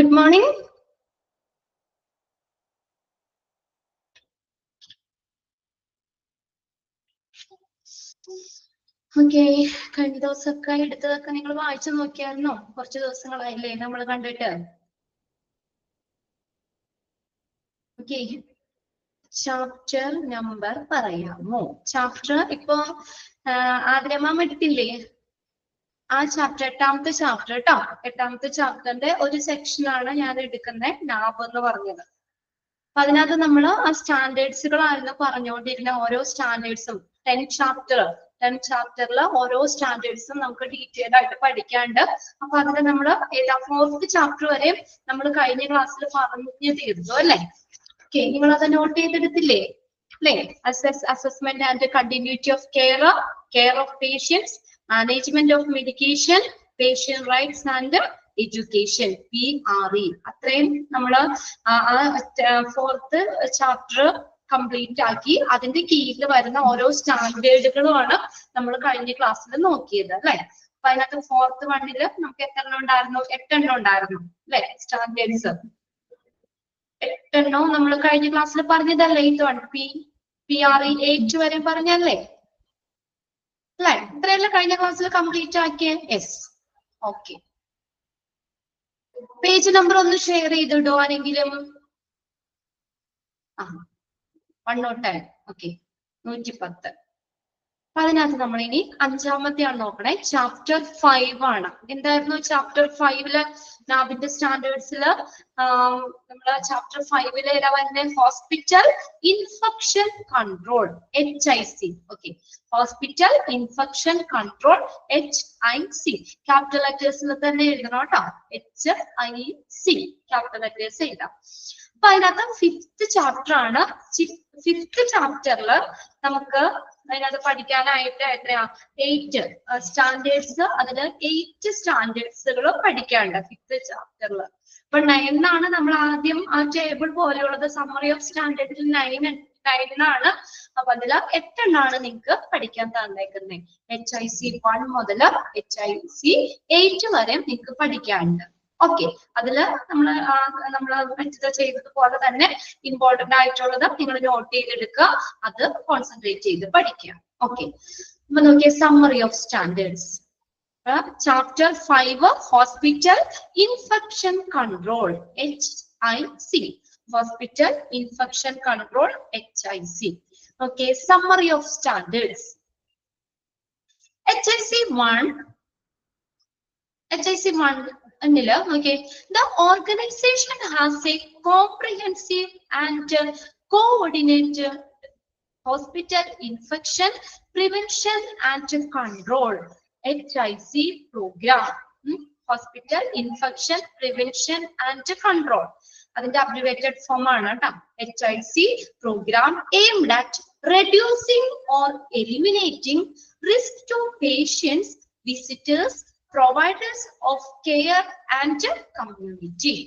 Good morning. Okay, കഴിഞ്ഞ ദിവസമൊക്കെ എടുത്തതൊക്കെ നിങ്ങൾ വായിച്ചു നോക്കിയായിരുന്നോ? കുറച്ച് ദിവസങ്ങളായില്ലേ നമ്മൾ കണ്ടിട്ട്. Okay, ചാപ്റ്റർ നമ്പർ പറയാമോ? ചാപ്റ്റർ ഇപ്പൊ ആദ്യമാം എടുത്തില്ലേ? ആ ചാപ്റ്റർ എട്ടാമത്തെ ചാപ്റ്റർ കേട്ടോ. എട്ടാമത്തെ ചാപ്റ്ററിന്റെ ഒരു സെക്ഷനാണ് ഞാൻ എടുക്കുന്നത്, നാബ് എന്ന് പറഞ്ഞത്. അപ്പൊ അതിനകത്ത് നമ്മൾ ആ സ്റ്റാൻഡേർഡ്സുകളായിരുന്നു പറഞ്ഞുകൊണ്ടിരുന്ന ഓരോ സ്റ്റാൻഡേർഡ്സും 10 ചാപ്റ്ററിൽ ഓരോ സ്റ്റാൻഡേർഡ്സും നമുക്ക് ഡീറ്റെയിൽ ആയിട്ട് പഠിക്കാണ്ട്. അപ്പൊ അതിന് നമ്മൾ ഏതാ 4th ചാപ്റ്റർ വരെ നമ്മൾ കഴിഞ്ഞ ക്ലാസ്സിൽ പറഞ്ഞു തീർന്നു അല്ലെ? ഓക്കെ, നിങ്ങൾ അത് നോട്ട് ചെയ്തെടുത്തില്ലേ അല്ലെ? Assessment and continuity of care of patients, management of medication, patient rights and education, PRE. അത്രയും നമ്മൾ ആ 4th ചാപ്റ്റർ കംപ്ലീറ്റ് ആക്കി. അതിന്റെ കീഴിൽ വരുന്ന ഓരോ സ്റ്റാൻഡേർഡുകളുമാണ് നമ്മൾ കഴിഞ്ഞ ക്ലാസ്സിൽ നോക്കിയത് അല്ലെ? അപ്പൊ അതിനകത്ത് 4th 1 നമുക്ക് എത്ര എണ്ണം ഉണ്ടായിരുന്നു? 8 എണ്ണം ഉണ്ടായിരുന്നു അല്ലെ? സ്റ്റാൻഡേർഡ്സ് 8 എണ്ണം നമ്മൾ കഴിഞ്ഞ ക്ലാസ്സിൽ പറഞ്ഞതല്ലേ? PRE 8 വരെ പറഞ്ഞല്ലേ അല്ലെ? ഇത്രയല്ല കഴിഞ്ഞ ക്ലാസ്സിൽ കംപ്ലീറ്റ് ആക്കിയേ? യെസ്. ഓക്കെ, പേജ് നമ്പർ ഒന്ന് ഷെയർ ചെയ്തിടോ ആരെങ്കിലും? 110. ഓക്കെ, 110. അപ്പൊ അതിനകത്ത് നമ്മൾ ഇനി 5ാമത്തെയാണ് നോക്കണേ. ചാപ്റ്റർ 5 ആണ്. എന്തായിരുന്നു ചാപ്റ്റർ 5 നാബിന്റെ സ്റ്റാൻഡേർഡ്സിൽ? നമ്മള് ചാപ്റ്റർ 5 ഏതാ വരുന്നത്? Hospital infection control, HIC. Okay, hospital infection control, HIC. Capital ലെറ്റേഴ്സിൽ തന്നെ എഴുതണം കേട്ടോ. HIC ക്യാപിറ്റൽ ലെറ്റേഴ്സ് എഴുതാം. അപ്പൊ അതിനകത്ത് 5th ചാപ്റ്റർ ആണ്. 5th ചാപ്റ്ററിൽ നമുക്ക് അതിനകത്ത് പഠിക്കാനായിട്ട് എത്രയാ? 8 സ്റ്റാൻഡേർഡ്സ്. അതില് 8 സ്റ്റാൻഡേർഡ്സുകൾ പഠിക്കാനുണ്ട് 5th ചാപ്റ്ററിൽ. അപ്പൊ 9 ആണ് നമ്മൾ ആദ്യം ആ ടേബിൾ പോലെയുള്ളത്. സമ്മറി ഓഫ് സ്റ്റാൻഡേർഡിൽ 9 ആണ്. അപ്പൊ അതിൽ 8 എണ്ണാണ് നിങ്ങൾക്ക് പഠിക്കാൻ തന്നേക്കുന്നത്. HIC 1 മുതൽ HIC 8 വരെ നിങ്ങൾക്ക് പഠിക്കാനുണ്ട്. ഓക്കെ, അതില് നമ്മൾ ചെയ്തതുപോലെ തന്നെ ഇമ്പോർട്ടന്റ് ആയിട്ടുള്ളത് നിങ്ങൾ നോട്ട് ചെയ്തെടുക്കുക, അത് കോൺസെൻട്രേറ്റ് ചെയ്ത് പഠിക്കുക. ഓക്കെ, അപ്പൊ നോക്കിയ summary of standards. Chapter 5 hospital infection control, HIC. Hospital infection control, HIC. Okay, summary of standards. HIC 1 okay, the organization has a comprehensive and coordinated hospital infection prevention and control, HIC program. Hospital infection prevention and control. അതിന്റെ abbreviated form ആണ് ട്ടോ. HIC program aimed at reducing or eliminating risk to patients, visitors, providers of care and community.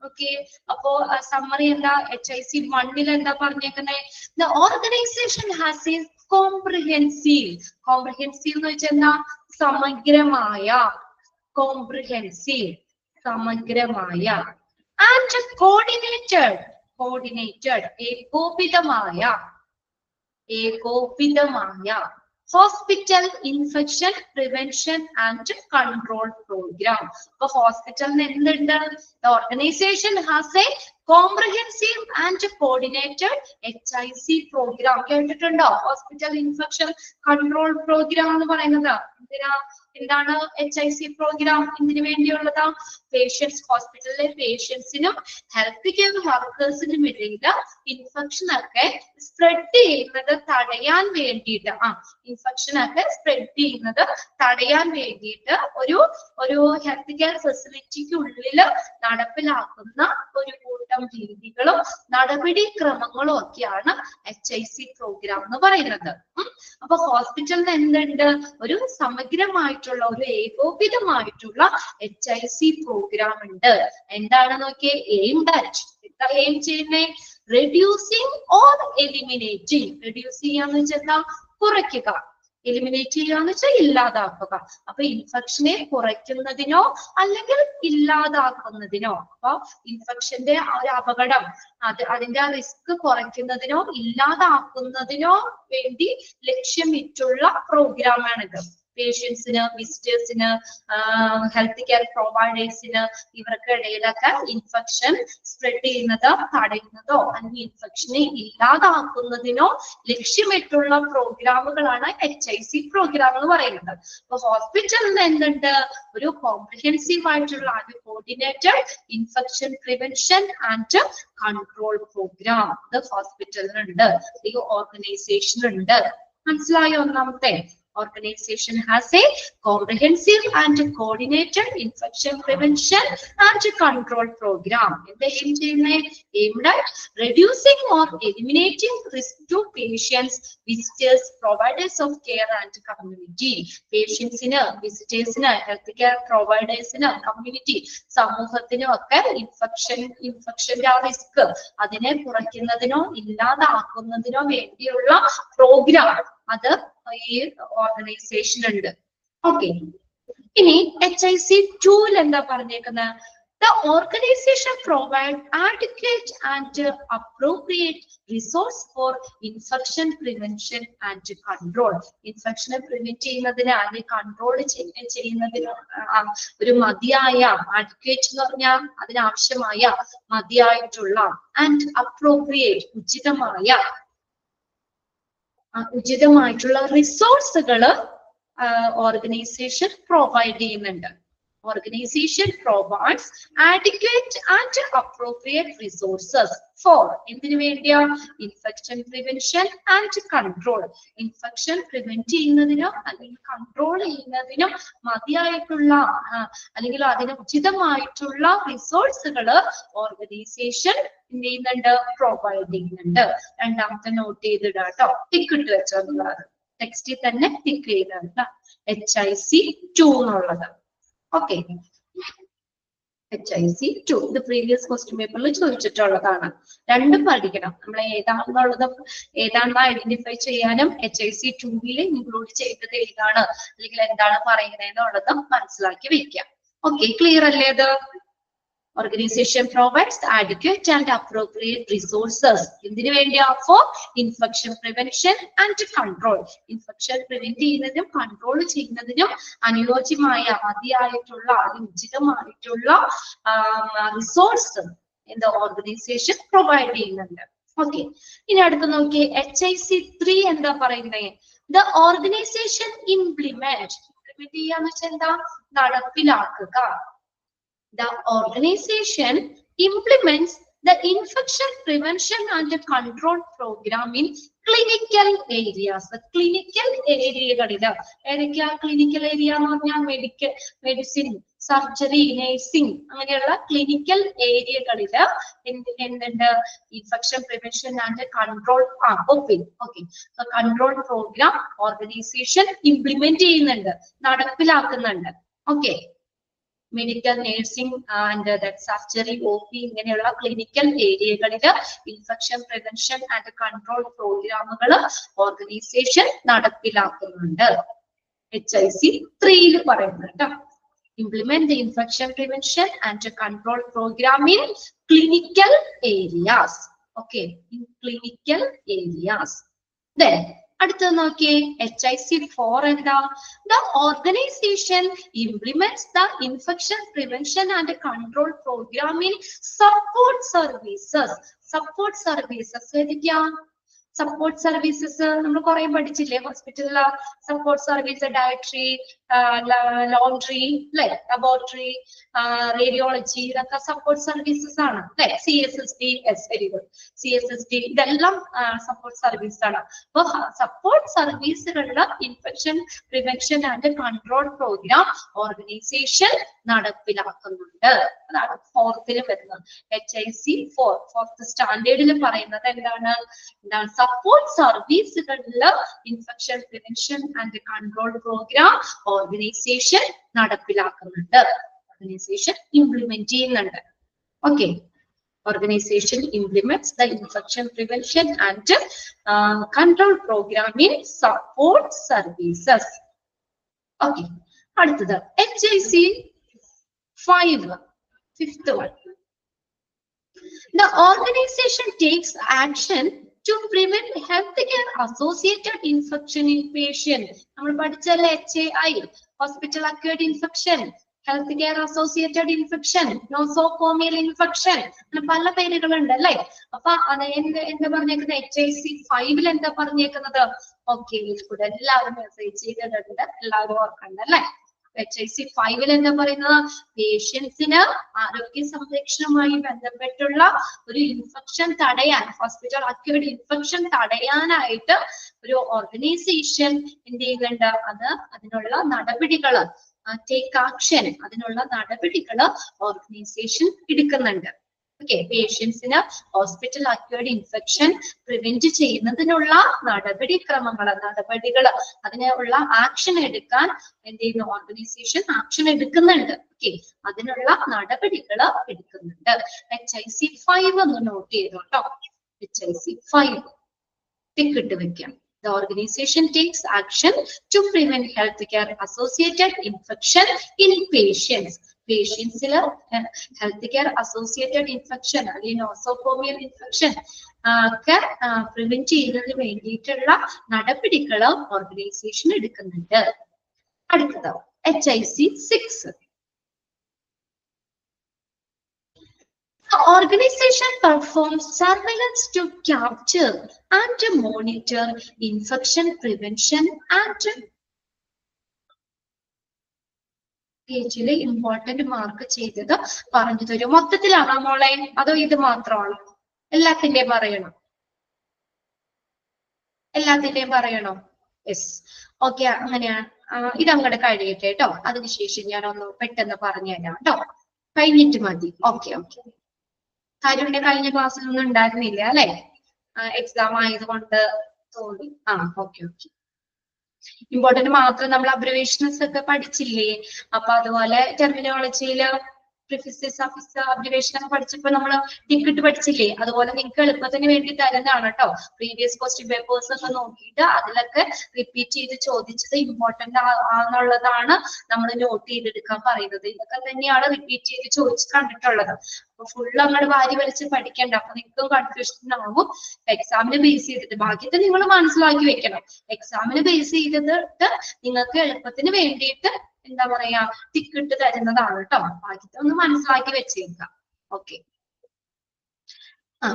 Okay, അപ്പോ summary എന്താ? HIC 1 എന്താ പറഞ്ഞേക്കുന്നത്? The organization has a comprehensive എന്ന് വെച്ചാൽ എന്താ? സമഗ്രമായ, comprehensive സമഗ്രമായ, and coordinated ഏകോപിതമായ hospital infection prevention and control programme. അപ്പൊ ഹോസ്പിറ്റലിന് എന്തുണ്ട്? The organization has a comprehensive and coordinated HIC program. കേട്ടിട്ടുണ്ടോ? ഹോസ്പിറ്റൽ ഇൻഫെക്ഷൻ കൺട്രോൾ പ്രോഗ്രാം എന്ന് പറയുന്നത് എന്താണ്? HIC പ്രോഗ്രാം എന്തിനു വേണ്ടിയുള്ളതാ? പേഷ്യൻസ്, ഹോസ്പിറ്റലിലെ പേഷ്യൻസിനും ഹെൽത്ത് കെയർ വർക്കേഴ്സിനും ഇടയിൽ ഇൻഫെക്ഷൻ ഒക്കെ സ്പ്രെഡ് ചെയ്യുന്നത് തടയാൻ വേണ്ടിയിട്ട്, ഇൻഫെക്ഷൻ ഒക്കെ സ്പ്രെഡ് ചെയ്യുന്നത് തടയാൻ വേണ്ടിയിട്ട് ഒരു ഹെൽത്ത് കെയർ ഫെസിലിറ്റിക്കുള്ളിൽ നടപ്പിലാക്കുന്ന ഒരു കൂട്ടം രീതികളും നടപടിക്രമങ്ങളും ഒക്കെയാണ് HIC പ്രോഗ്രാം എന്ന് പറയുന്നത്. അപ്പൊ ഹോസ്പിറ്റലിന് എന്തുണ്ട്? ഒരു സമഗ്രമായിട്ടുള്ള, ഒരു ഏകോപിതമായിട്ടുള്ള HIC പ്രോഗ്രാം ഉണ്ട്. എന്താണ് നോക്കിയേ? എയിംഡ് അറ്റ്, എയിം ചെയ്യുന്നേ? Reducing or eliminating. റെഡ്യൂസ് ചെയ്യാന്ന് വെച്ചാൽ കുറയ്ക്കുക, എലിമിനേറ്റ് ചെയ്യുക എന്ന് വെച്ചാൽ ഇല്ലാതാക്കുക. അപ്പൊ ഇൻഫെക്ഷനെ കുറയ്ക്കുന്നതിനോ അല്ലെങ്കിൽ ഇല്ലാതാക്കുന്നതിനോ, അപ്പൊ ഇൻഫെക്ഷന്റെ ഒരു അപകടം അതിന്റെ റിസ്ക് കുറയ്ക്കുന്നതിനോ ഇല്ലാതാക്കുന്നതിനോ വേണ്ടി ലക്ഷ്യമിട്ടുള്ള പ്രോഗ്രാമാണിത്. പേഷ്യൻസിന്, വിസിറ്റേഴ്സിന്, ഹെൽത്ത് കെയർ പ്രൊവൈഡേഴ്സിന് ഇവർക്കിടയിലൊക്കെ ഇൻഫെക്ഷൻ സ്പ്രെഡ് ചെയ്യുന്നത് തടയുന്നതോ അല്ലെങ്കിൽ ഇൻഫെക്ഷനെ ഇല്ലാതാക്കുന്നതിനോ ലക്ഷ്യമിട്ടുള്ള പ്രോഗ്രാമുകളാണ് HIC പ്രോഗ്രാം എന്ന് പറയുന്നത്. അപ്പൊ ഹോസ്പിറ്റലിൽ എന്തുണ്ട്? ഒരു കോംപ്രിഹെൻസീവ് ആയിട്ടുള്ള coordinated infection prevention and control programme ഇത് ഹോസ്പിറ്റലിനുണ്ട്, ഈ ഓർഗനൈസേഷനുണ്ട്. മനസ്സിലായോ? ഒന്നാമത്തെ organization has a comprehensive and coordinated infection prevention and control program. Aimed at reducing or eliminating risk to patients, visitors, providers of care and community. Patients in visitors in healthcare providers in community, സമൂഹത്തിനോ ഒക്കെ infection risk അതിനെ കുറയ്ക്കുന്നതിനോ ഇല്ലാതാക്കുന്നതിനോ വേണ്ടിയുള്ള programme അത് ഈ organisation ഉണ്ട്. Okay, ഇനി HIC2 എന്താ പറഞ്ഞേക്കുന്നത്? The organization provide adequate and appropriate resource for infection prevention and control. ഇൻഫെക്ഷനെ പ്രിവെന്റ് ചെയ്യുന്നതിന് അല്ലെങ്കിൽ കൺട്രോൾ ചെയ്യുന്നതിന് ഒരു മതിയായ, adequate എന്ന് പറഞ്ഞാൽ അതിനാവശ്യമായ മതിയായിട്ടുള്ള, and appropriate ഉചിതമായിട്ടുള്ള റിസോഴ്സുകള് ഓർഗനൈസേഷൻ പ്രൊവൈഡ് ചെയ്യുന്നുണ്ട്. Organization provides adequate and appropriate resources for എന്തിനു വേണ്ടിയാ? Infection prevention and control. Infection prevent ചെയ്യുന്നതിനോ അല്ലെങ്കിൽ കൺട്രോൾ ചെയ്യുന്നതിനോ മതിയായിട്ടുള്ള അല്ലെങ്കിൽ അതിന് ഉചിതമായിട്ടുള്ള റിസോഴ്സുകള് ഓർഗനൈസേഷൻ എന്ത് ചെയ്യുന്നുണ്ട്? പ്രൊവൈഡ് ചെയ്യുന്നുണ്ട്. രണ്ടാമത്തെ നോട്ട് ചെയ്തിടാട്ടോ, ടിക്ക് ഇട്ട് വെച്ചോന്നുള്ളത് ടെക്സ്റ്റിൽ തന്നെ ടിക്ക് ചെയ്തിട്ട് HIC2 എന്നുള്ളത്. ഓക്കെ, HIC2 ഇത് പ്രീവിയസ് ക്വസ്റ്റ്യൻ പേപ്പറിൽ ചോദിച്ചിട്ടുള്ളതാണ്. രണ്ടും പഠിക്കണം. നമ്മൾ ഏതാണെന്ന് ഐഡന്റിഫൈ ചെയ്യാനും HIC2 ഇൻക്ലൂഡ് ചെയ്തത് ഏതാണ് അല്ലെങ്കിൽ എന്താണ് പറയുന്നത് എന്നുള്ളത് മനസ്സിലാക്കി വെക്കാം. ഓക്കെ, ക്ലിയർ അല്ലേ? ഇത് organization provides adequate and appropriate resources എന്തിനു വേണ്ടിയാ? For infection prevention and control. Infection prevent ചെയ്യുന്നതിനും കൺട്രോൾ ചെയ്യുന്നതിനും അനുയോജ്യമായ മതിയായിട്ടുള്ള ഉചിതമായിട്ടുള്ള റിസോഴ്സ് എന്താ ഓർഗനൈസേഷൻ പ്രൊവൈഡ് ചെയ്യുന്നുണ്ട്. ഓക്കെ, ഇനി അടുത്ത് നോക്കിയേ HIC3 എന്താ പറയുന്നത്? The organization implement ചെയ്യാന്ന് വെച്ചാൽ എന്താ? നടപ്പിലാക്കുക. The organization implements the infection prevention and control program in clinical areas. Clinical ഏരിയകളില് ഏതൊക്കെയാ? ക്ലിനിക്കൽ ഏരിയ എന്ന് പറഞ്ഞാൽ മെഡിസിൻ, സർജറി, നഴ്സിംഗ് അങ്ങനെയുള്ള ക്ലിനിക്കൽ ഏരിയകളില് എന്തുണ്ട്? Infection prevention and control control programme organisation implement ചെയ്യുന്നുണ്ട്, നടപ്പിലാക്കുന്നുണ്ട്. Okay, medical, nursing and surgery, OP ഇങ്ങനെയുള്ള clinical ഏരിയകളില് ഇൻഫെക്ഷൻ പ്രിവെൻഷൻ ആൻഡ് കൺട്രോൾ പ്രോഗ്രാമുകൾ ഓർഗനൈസേഷൻ നടപ്പിലാക്കുന്നുണ്ട്. HIC3 പറയുന്നുണ്ട്. Implement the infection prevention and control program in clinical areas. Okay, in clinical areas. Then അടുത്ത നോക്കിയേ HIC4 എന്താ? The organization implements the infection prevention and control program in support services. Support services ഏതൊക്കെയാ? Support services നമ്മൾ കുറെ പഠിച്ചില്ലേ ഹോസ്പിറ്റലില്? Support service dietary, laundry, അല്ലെ, laboratory, radiology, ഇതൊക്കെ സപ്പോർട്ട് സർവീസസ് ആണ് അല്ലെ? CSSD, വെരി ഗുഡ്, CSSD ഇതെല്ലാം സപ്പോർട്ട് സർവീസ് ആണ്. അപ്പൊ സപ്പോർട്ട് സർവീസുകളില് infection prevention and control programme organisation നടപ്പിലാക്കുന്നുണ്ട്. അതാണ് ഫോർത്തിൽ വരുന്നത്. HIC4 ഫോർത്ത് സ്റ്റാൻഡേർഡിൽ പറയുന്നത് എന്താണ്? സപ്പോർട്ട് സർവീസുകളില് infection prevention and control programme organisation നടപ്പിലാക്കുന്നുണ്ട്, ഓർഗനൈസേഷൻ ഇംപ്ലിമെന്റ് ചെയ്യുന്നുണ്ട്. Okay, Organization implements the infection prevention and control program in support services. Okay. അടുത്തത് HIC 5, fifth one. The organization takes action to prevent healthcare associated infection in patients. നമ്മൾ പഠിച്ചല്ലേ HAI, hospital acquired infection, healthcare associated infection, nosocomial infection, പല പേരുകളുണ്ട് അല്ലേ? അപ്പൊ അത് എന്താ പറഞ്ഞേക്കുന്നത്? HIC 5 എന്താ പറഞ്ഞേക്കുന്നത്? ഓക്കെ, എല്ലാവരും മെസ്സേജ് ചെയ്തിട്ടുണ്ട്, എല്ലാവരും ഓർക്കണ്ട അല്ലേ? HIC 5 എന്താ പറയുന്നത്? പേഷ്യൻസിന് ആരോഗ്യ സംരക്ഷണവുമായി ബന്ധപ്പെട്ടുള്ള ഒരു ഇൻഫെക്ഷൻ തടയാൻ, ഹോസ്പിറ്റൽ അക്യൂർഡ് ഇൻഫെക്ഷൻ തടയാനായിട്ട് ഒരു ഓർഗനൈസേഷൻ എന്ത് ചെയ്യുന്നുണ്ട്? അതിനുള്ള നടപടികള്, ടേക്ക് ആക്ഷൻ, അതിനുള്ള നടപടികള് ഓർഗനൈസേഷൻ എടുക്കുന്നുണ്ട്. ഓക്കെ, പേഷ്യൻസിന് ഹോസ്പിറ്റൽ അക്യൂർഡ് ഇൻഫെക്ഷൻ പ്രിവെന്റ് ചെയ്യുന്നതിനുള്ള നടപടികള്, അതിനുള്ള ആക്ഷൻ എടുക്കാൻ എന്ത് ചെയ്യുന്നു? ഓർഗനൈസേഷൻ ആക്ഷൻ എടുക്കുന്നുണ്ട്. ഓക്കെ, അതിനുള്ള നടപടികള് എടുക്കുന്നുണ്ട്. HIC 5 ഒന്ന് നോട്ട് ചെയ്തോ കേട്ടോ. HIC 5 ടിക്കിട്ട് വെക്കാം. The organization takes action to prevent healthcare associated infection in patients. പേഷ്യൻസിൽ ഹെൽത്ത് കെയർ അസോസിയേറ്റഡ് ഇൻഫെക്ഷൻ അല്ലെങ്കിൽ നോസോകോമിയൽ ഇൻഫെക്ഷൻ ഒക്കെ പ്രിവെന്റ് ചെയ്യുന്നതിന് വേണ്ടിയിട്ടുള്ള നടപടികൾ ഓർഗനൈസേഷൻ എടുക്കുന്നുണ്ട്. അടുത്തത് HIC 6. The organization performs surveillance to capture and monitor infection prevention and പേജില് ഇമ്പോർട്ടന്റ് മാർക്ക് ചെയ്തത് പറഞ്ഞു തരും. മൊത്തത്തിലാണോ മോളെ, അതോ ഇത് മാത്രമാണോ? എല്ലാത്തിന്റെയും പറയണോ? എല്ലാത്തിന്റെയും പറയണോ? യെസ്, ഓക്കെ, അങ്ങനെയാണ്. ഇതങ്ങോട്ട് കഴിയട്ടെ കേട്ടോ. അതിനുശേഷം ഞാനൊന്ന് പെട്ടെന്ന് പറഞ്ഞു തരാം കേട്ടോ. കഴിഞ്ഞിട്ട് മതി. Okay okay. കാര്യന്റെ കഴിഞ്ഞ ക്ലാസ്സിലൊന്നും ഉണ്ടായിരുന്നില്ല അല്ലെ? എക്സാം ആയതുകൊണ്ട് തോന്നി. Okay okay. ഇമ്പോർട്ടന്റ് മാത്രം നമ്മൾ അബ്രിവേഷൻസ് ഒക്കെ പഠിച്ചില്ലേ? അപ്പൊ അതുപോലെ ടെർമിനോളജിയില് പ്രിഫിക്സ്, അഫിക്സ്, അബ്രിവേഷൻ ഒക്കെ പഠിച്ചപ്പോ നമ്മൾ ടിക്കറ്റ് പഠിച്ചില്ലേ? അതുപോലെ നിങ്ങൾക്ക് എളുപ്പത്തിന് വേണ്ടി തരുന്നതാണ് കേട്ടോ. പ്രീവിയസ് ക്വസ്റ്റ്യൻ പേപ്പേഴ്സ് ഒക്കെ നോക്കിയിട്ട് അതിലൊക്കെ റിപ്പീറ്റ് ചെയ്ത് ചോദിച്ചത് ഇമ്പോർട്ടന്റ് ആണെന്നുള്ളതാണ് നമ്മൾ നോട്ട് ചെയ്തെടുക്കാൻ പറയുന്നത്. ഇതൊക്കെ തന്നെയാണ് റിപ്പീറ്റ് ചെയ്ത് ചോദിച്ച് കണ്ടിട്ടുള്ളത്. അപ്പൊ ഫുള്ള് അങ്ങോട്ട് വാരി വലിച്ച് പഠിക്കണ്ട. അപ്പൊ നിങ്ങൾക്കും കൺഫ്യൂഷൻ ആകും. എക്സാമിന് ബേസ് ചെയ്തിട്ട് ബാക്കിയത്തെ നിങ്ങൾ മനസ്സിലാക്കി വെക്കണം. എക്സാമിന് ബേസ് ചെയ്തിട്ട് നിങ്ങൾക്ക് എളുപ്പത്തിന് വേണ്ടിയിട്ട് എന്താ പറയാ ടിക്കറ്റ് തരുന്നതാണ് കേട്ടോ. ബാക്കിയത്തെ ഒന്ന് മനസ്സിലാക്കി വെച്ചേക്കാം. ഓക്കെ,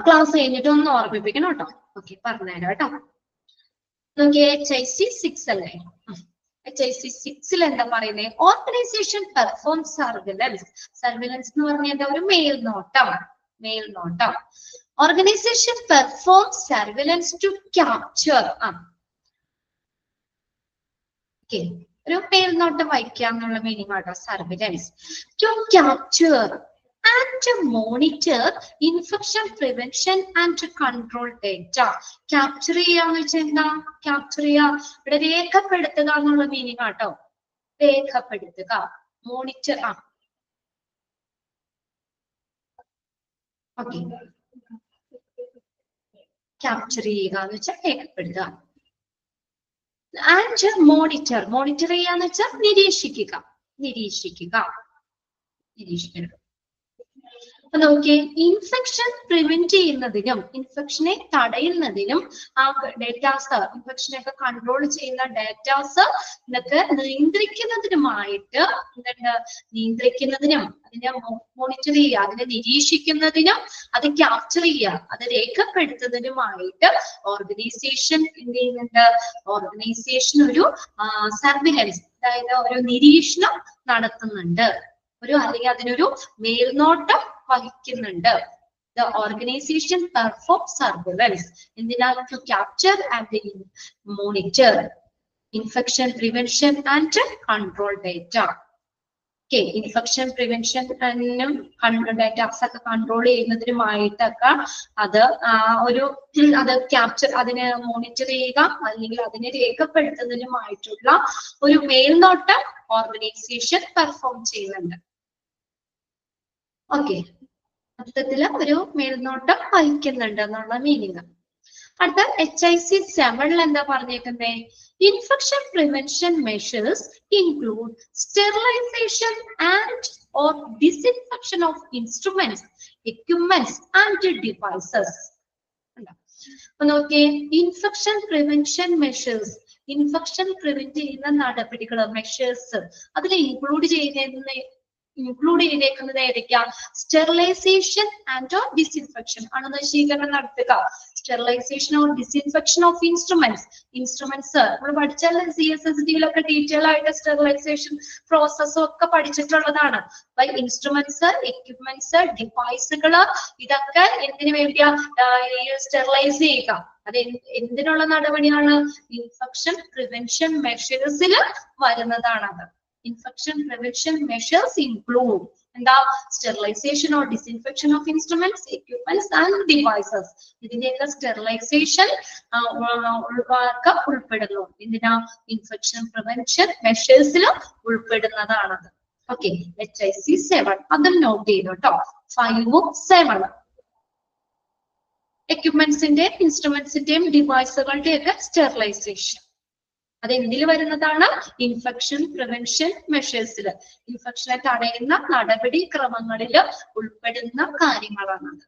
ക്ലാസ് കഴിഞ്ഞിട്ട് ഒന്ന് ഓർമ്മിപ്പിക്കണം കേട്ടോ. ഓക്കെ, പറഞ്ഞുതരാം കേട്ടോ. നോക്കിയേ, HIC 6 അല്ലേ? HIC 6 എന്താ പറയുന്നത്? Organisation perform surveillance. സർവിലൻസ് എന്ന് പറഞ്ഞാൽ ഒരു മേൽനോട്ടം. Organisation perform surveillance to capture. Okay, ഒരു മേൽനോട്ടം വഹിക്കുക എന്നുള്ള മീനിങ് ആട്ടോ surveillance. To capture and monitor infection prevention and control data. Capture ചെയ്യാന്ന് വെച്ചാൽ എന്താ? ക്യാപ്ചർ ചെയ്യുക, ഇവിടെ രേഖപ്പെടുത്തുക എന്നുള്ള മീനിങ് ആട്ടോ. രേഖപ്പെടുത്തുക, മോണിറ്റർ. ഓക്കെ, ക്യാപ്ചർ ചെയ്യുക എന്ന് വെച്ചാൽ രേഖപ്പെടുത്തുക. ആൻഡ് മോണിറ്റർ ചെയ്യാന്ന് വെച്ചാൽ നിരീക്ഷിക്കുക. അപ്പൊ നോക്കിയേ, ഇൻഫെക്ഷൻ പ്രിവെന്റ് ചെയ്യുന്നതിനും ഇൻഫെക്ഷനെ തടയുന്നതിനും ആ ഡേറ്റാസ്, ഇൻഫെക്ഷനൊക്കെ കൺട്രോൾ ചെയ്യുന്ന ഡേറ്റാസ് ഇതൊക്കെ നിയന്ത്രിക്കുന്നതിനുമായിട്ട് നിയന്ത്രിക്കുന്നതിനും അതിനെ മോണിറ്റർ ചെയ്യുക, അതിനെ നിരീക്ഷിക്കുന്നതിനും അത് ക്യാപ്ചർ ചെയ്യുക, അത് രേഖപ്പെടുത്തുന്നതിനുമായിട്ട് ഓർഗനൈസേഷൻ എന്ത് ചെയ്യുന്നുണ്ട്? ഓർഗനൈസേഷൻ ഒരു സർവിലൻസ്, അതായത് ഒരു നിരീക്ഷണം നടത്തുന്നുണ്ട്, അല്ലെങ്കിൽ അതിനൊരു മേൽനോട്ടം വഹിക്കുന്നുണ്ട്. The organization performs surveillance എന്തിനാണ്? To capture and monitor infection prevention and control data. Okay, infection prevention and datas ഒക്കെ കൺട്രോൾ ചെയ്യുന്നതിനുമായിട്ടൊക്കെ അത് ക്യാപ്ചർ, അതിനെ മോണിറ്റർ ചെയ്യുക അല്ലെങ്കിൽ അതിനെ രേഖപ്പെടുത്തുന്നതിനുമായിട്ടുള്ള ഒരു മേൽനോട്ടം ഓർഗനൈസേഷൻ പെർഫോം ചെയ്യുന്നുണ്ട്. ഓക്കെ, മൊത്തത്തില് ഒരു മേൽനോട്ടം വഹിക്കുന്നുണ്ട് എന്നുള്ള മീനിങ്. അടുത്ത HIC7 എന്താ പറഞ്ഞേക്കുന്നേ? Infection prevention measures include sterilisation and or disinfection of instruments, equipments and devices. അപ്പൊ നോക്കിയേ, infection prevention measures, infection prevent ചെയ്യുന്ന നടപടികൾ, മെഷേഴ്സ് അതിൽ ഇൻക്ലൂഡ് ചെയ്തേക്കുന്നത് ഏതൊക്കെയാ? സ്റ്റെറിലൈസേഷൻ ആൻഡ് ഓർ ഡിസിൻഫെക്ഷൻ, അണുനശീകരണം നടത്തുക. Sterilisation or disinfection of instruments, instruments നമ്മൾ പഠിച്ചാൽ CSSD-യിലൊക്കെ ഡീറ്റെയിൽ ആയിട്ട് സ്റ്റെറിലൈസേഷൻ പ്രോസസ്സും ഒക്കെ പഠിച്ചിട്ടുള്ളതാണ്. ഇൻസ്ട്രുമെന്റ്സ്, എക്യുപ്മെന്റ്സ്, ഡിവൈസുകള്, ഇതൊക്കെ എന്തിനു വേണ്ടിയാ സ്റ്റെറിലൈസ് ചെയ്യുക? അത് എന്തിനുള്ള നടപടിയാണ്? ഇൻഫെക്ഷൻ പ്രിവെൻഷൻ മെഷേഴ്സിൽ വരുന്നതാണ് അത്. Infection prevention measures include എന്താ? Sterilisation or disinfection of instruments, equipments and devices. ഇതിന്റെയൊക്കെ സ്റ്റെറിലൈസേഷൻ ഉൾപ്പെടുന്നു. എന്തിനാ? ഇൻഫെക്ഷൻ പ്രിവെൻഷൻ മെഷേഴ്സിൽ ഉൾപ്പെടുന്നതാണത്. ഓക്കെ, HIC7 അതും നോട്ട് ചെയ്തു കേട്ടോ. 5ഉം 7 എക്യുപ്മെന്റ്സിന്റെയും ഇൻസ്ട്രുമെന്റ്സിന്റെയും ഡിവൈസുകളുടെയും ഒക്കെ സ്റ്റെറിലൈസേഷൻ അത് എന്തിൽ വരുന്നതാണ്? ഇൻഫെക്ഷൻ പ്രിവെൻഷൻ മെഷേഴ്സിൽ, ഇൻഫെക്ഷനെ തടയുന്ന നടപടി ക്രമങ്ങളിൽ ഉൾപ്പെടുന്ന കാര്യങ്ങളാണത്.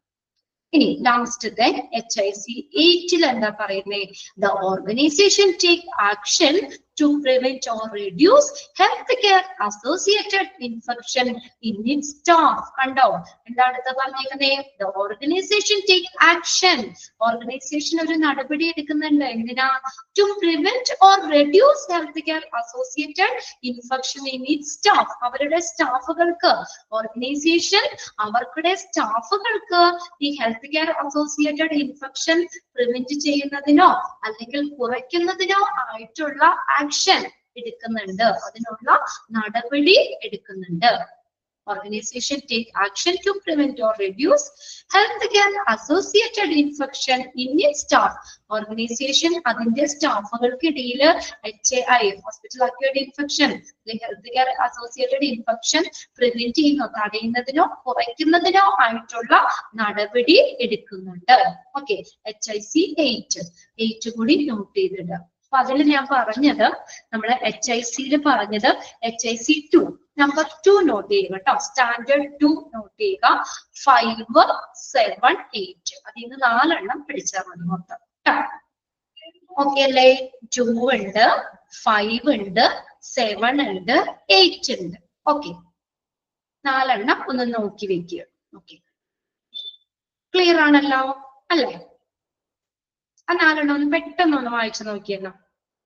ഇനി ലാസ്റ്റത്തെ HIC8 എന്താ പറയുന്നേ? The organisation take action to prevent or reduce healthcare associated infection in its staff. കണ്ടോ എന്താണ് പറഞ്ഞേക്കുന്നേ? The organization take action. Organisation ഒരു നടപടി എടുക്കുന്നുണ്ട്. എന്തിനാ? To prevent or reduce healthcare associated infection in its staff. അവരുടെ സ്റ്റാഫുകൾക്ക്, ഓർഗനൈസേഷൻ അവർക്കുടെ സ്റ്റാഫുകൾക്ക് ഈ health care associated infection prevent ചെയ്യുന്നതിനോ അല്ലെങ്കിൽ കുറയ്ക്കുന്നതിനോ ആയിട്ടുള്ള ആക്ഷൻ എടുക്കുന്നുണ്ട്, അതിനുള്ള നടപടി എടുക്കുന്നുണ്ട്. Organization take action to prevent or reduce healthcare associated infection in its staff. Organization അതിന്റെ സ്റ്റാഫുകൾക്കിടയിൽ HAI, hospital acquired infection, healthcare associated infection prevent ചെയ്യുന്നോ തടയുന്നതിനോ കുറയ്ക്കുന്നതിനോ ആയിട്ടുള്ള നടപടി എടുക്കുന്നുണ്ട്. ഓക്കെ, HIC8 കൂടി നോട്ട് ചെയ്തിട്ട്. അപ്പൊ അതിൽ ഞാൻ പറഞ്ഞത്, നമ്മള് HIC-യിൽ പറഞ്ഞത് HIC2 നമ്പർ 2 നോട്ട് ചെയ്യുക കേട്ടോ. സ്റ്റാൻഡേർഡ് 2 നോട്ട് ചെയ്യുക. 5, 7, 8 അതിൽ നിന്ന് 4 പിടിച്ചാൽ മതി മൊത്തം. ഓക്കെ അല്ലേ? 2 ഉണ്ട്, 5 ഉണ്ട്, 7 ഉണ്ട്, 8 ഉണ്ട്. ഓക്കെ, 4 ഒന്ന് നോക്കി വെക്കുക. ഓക്കെ, ക്ലിയർ ആണല്ലോ അല്ലേ? ആ 4 ഒന്ന് പെട്ടെന്ന് വായിച്ചു നോക്കിയല്ലോ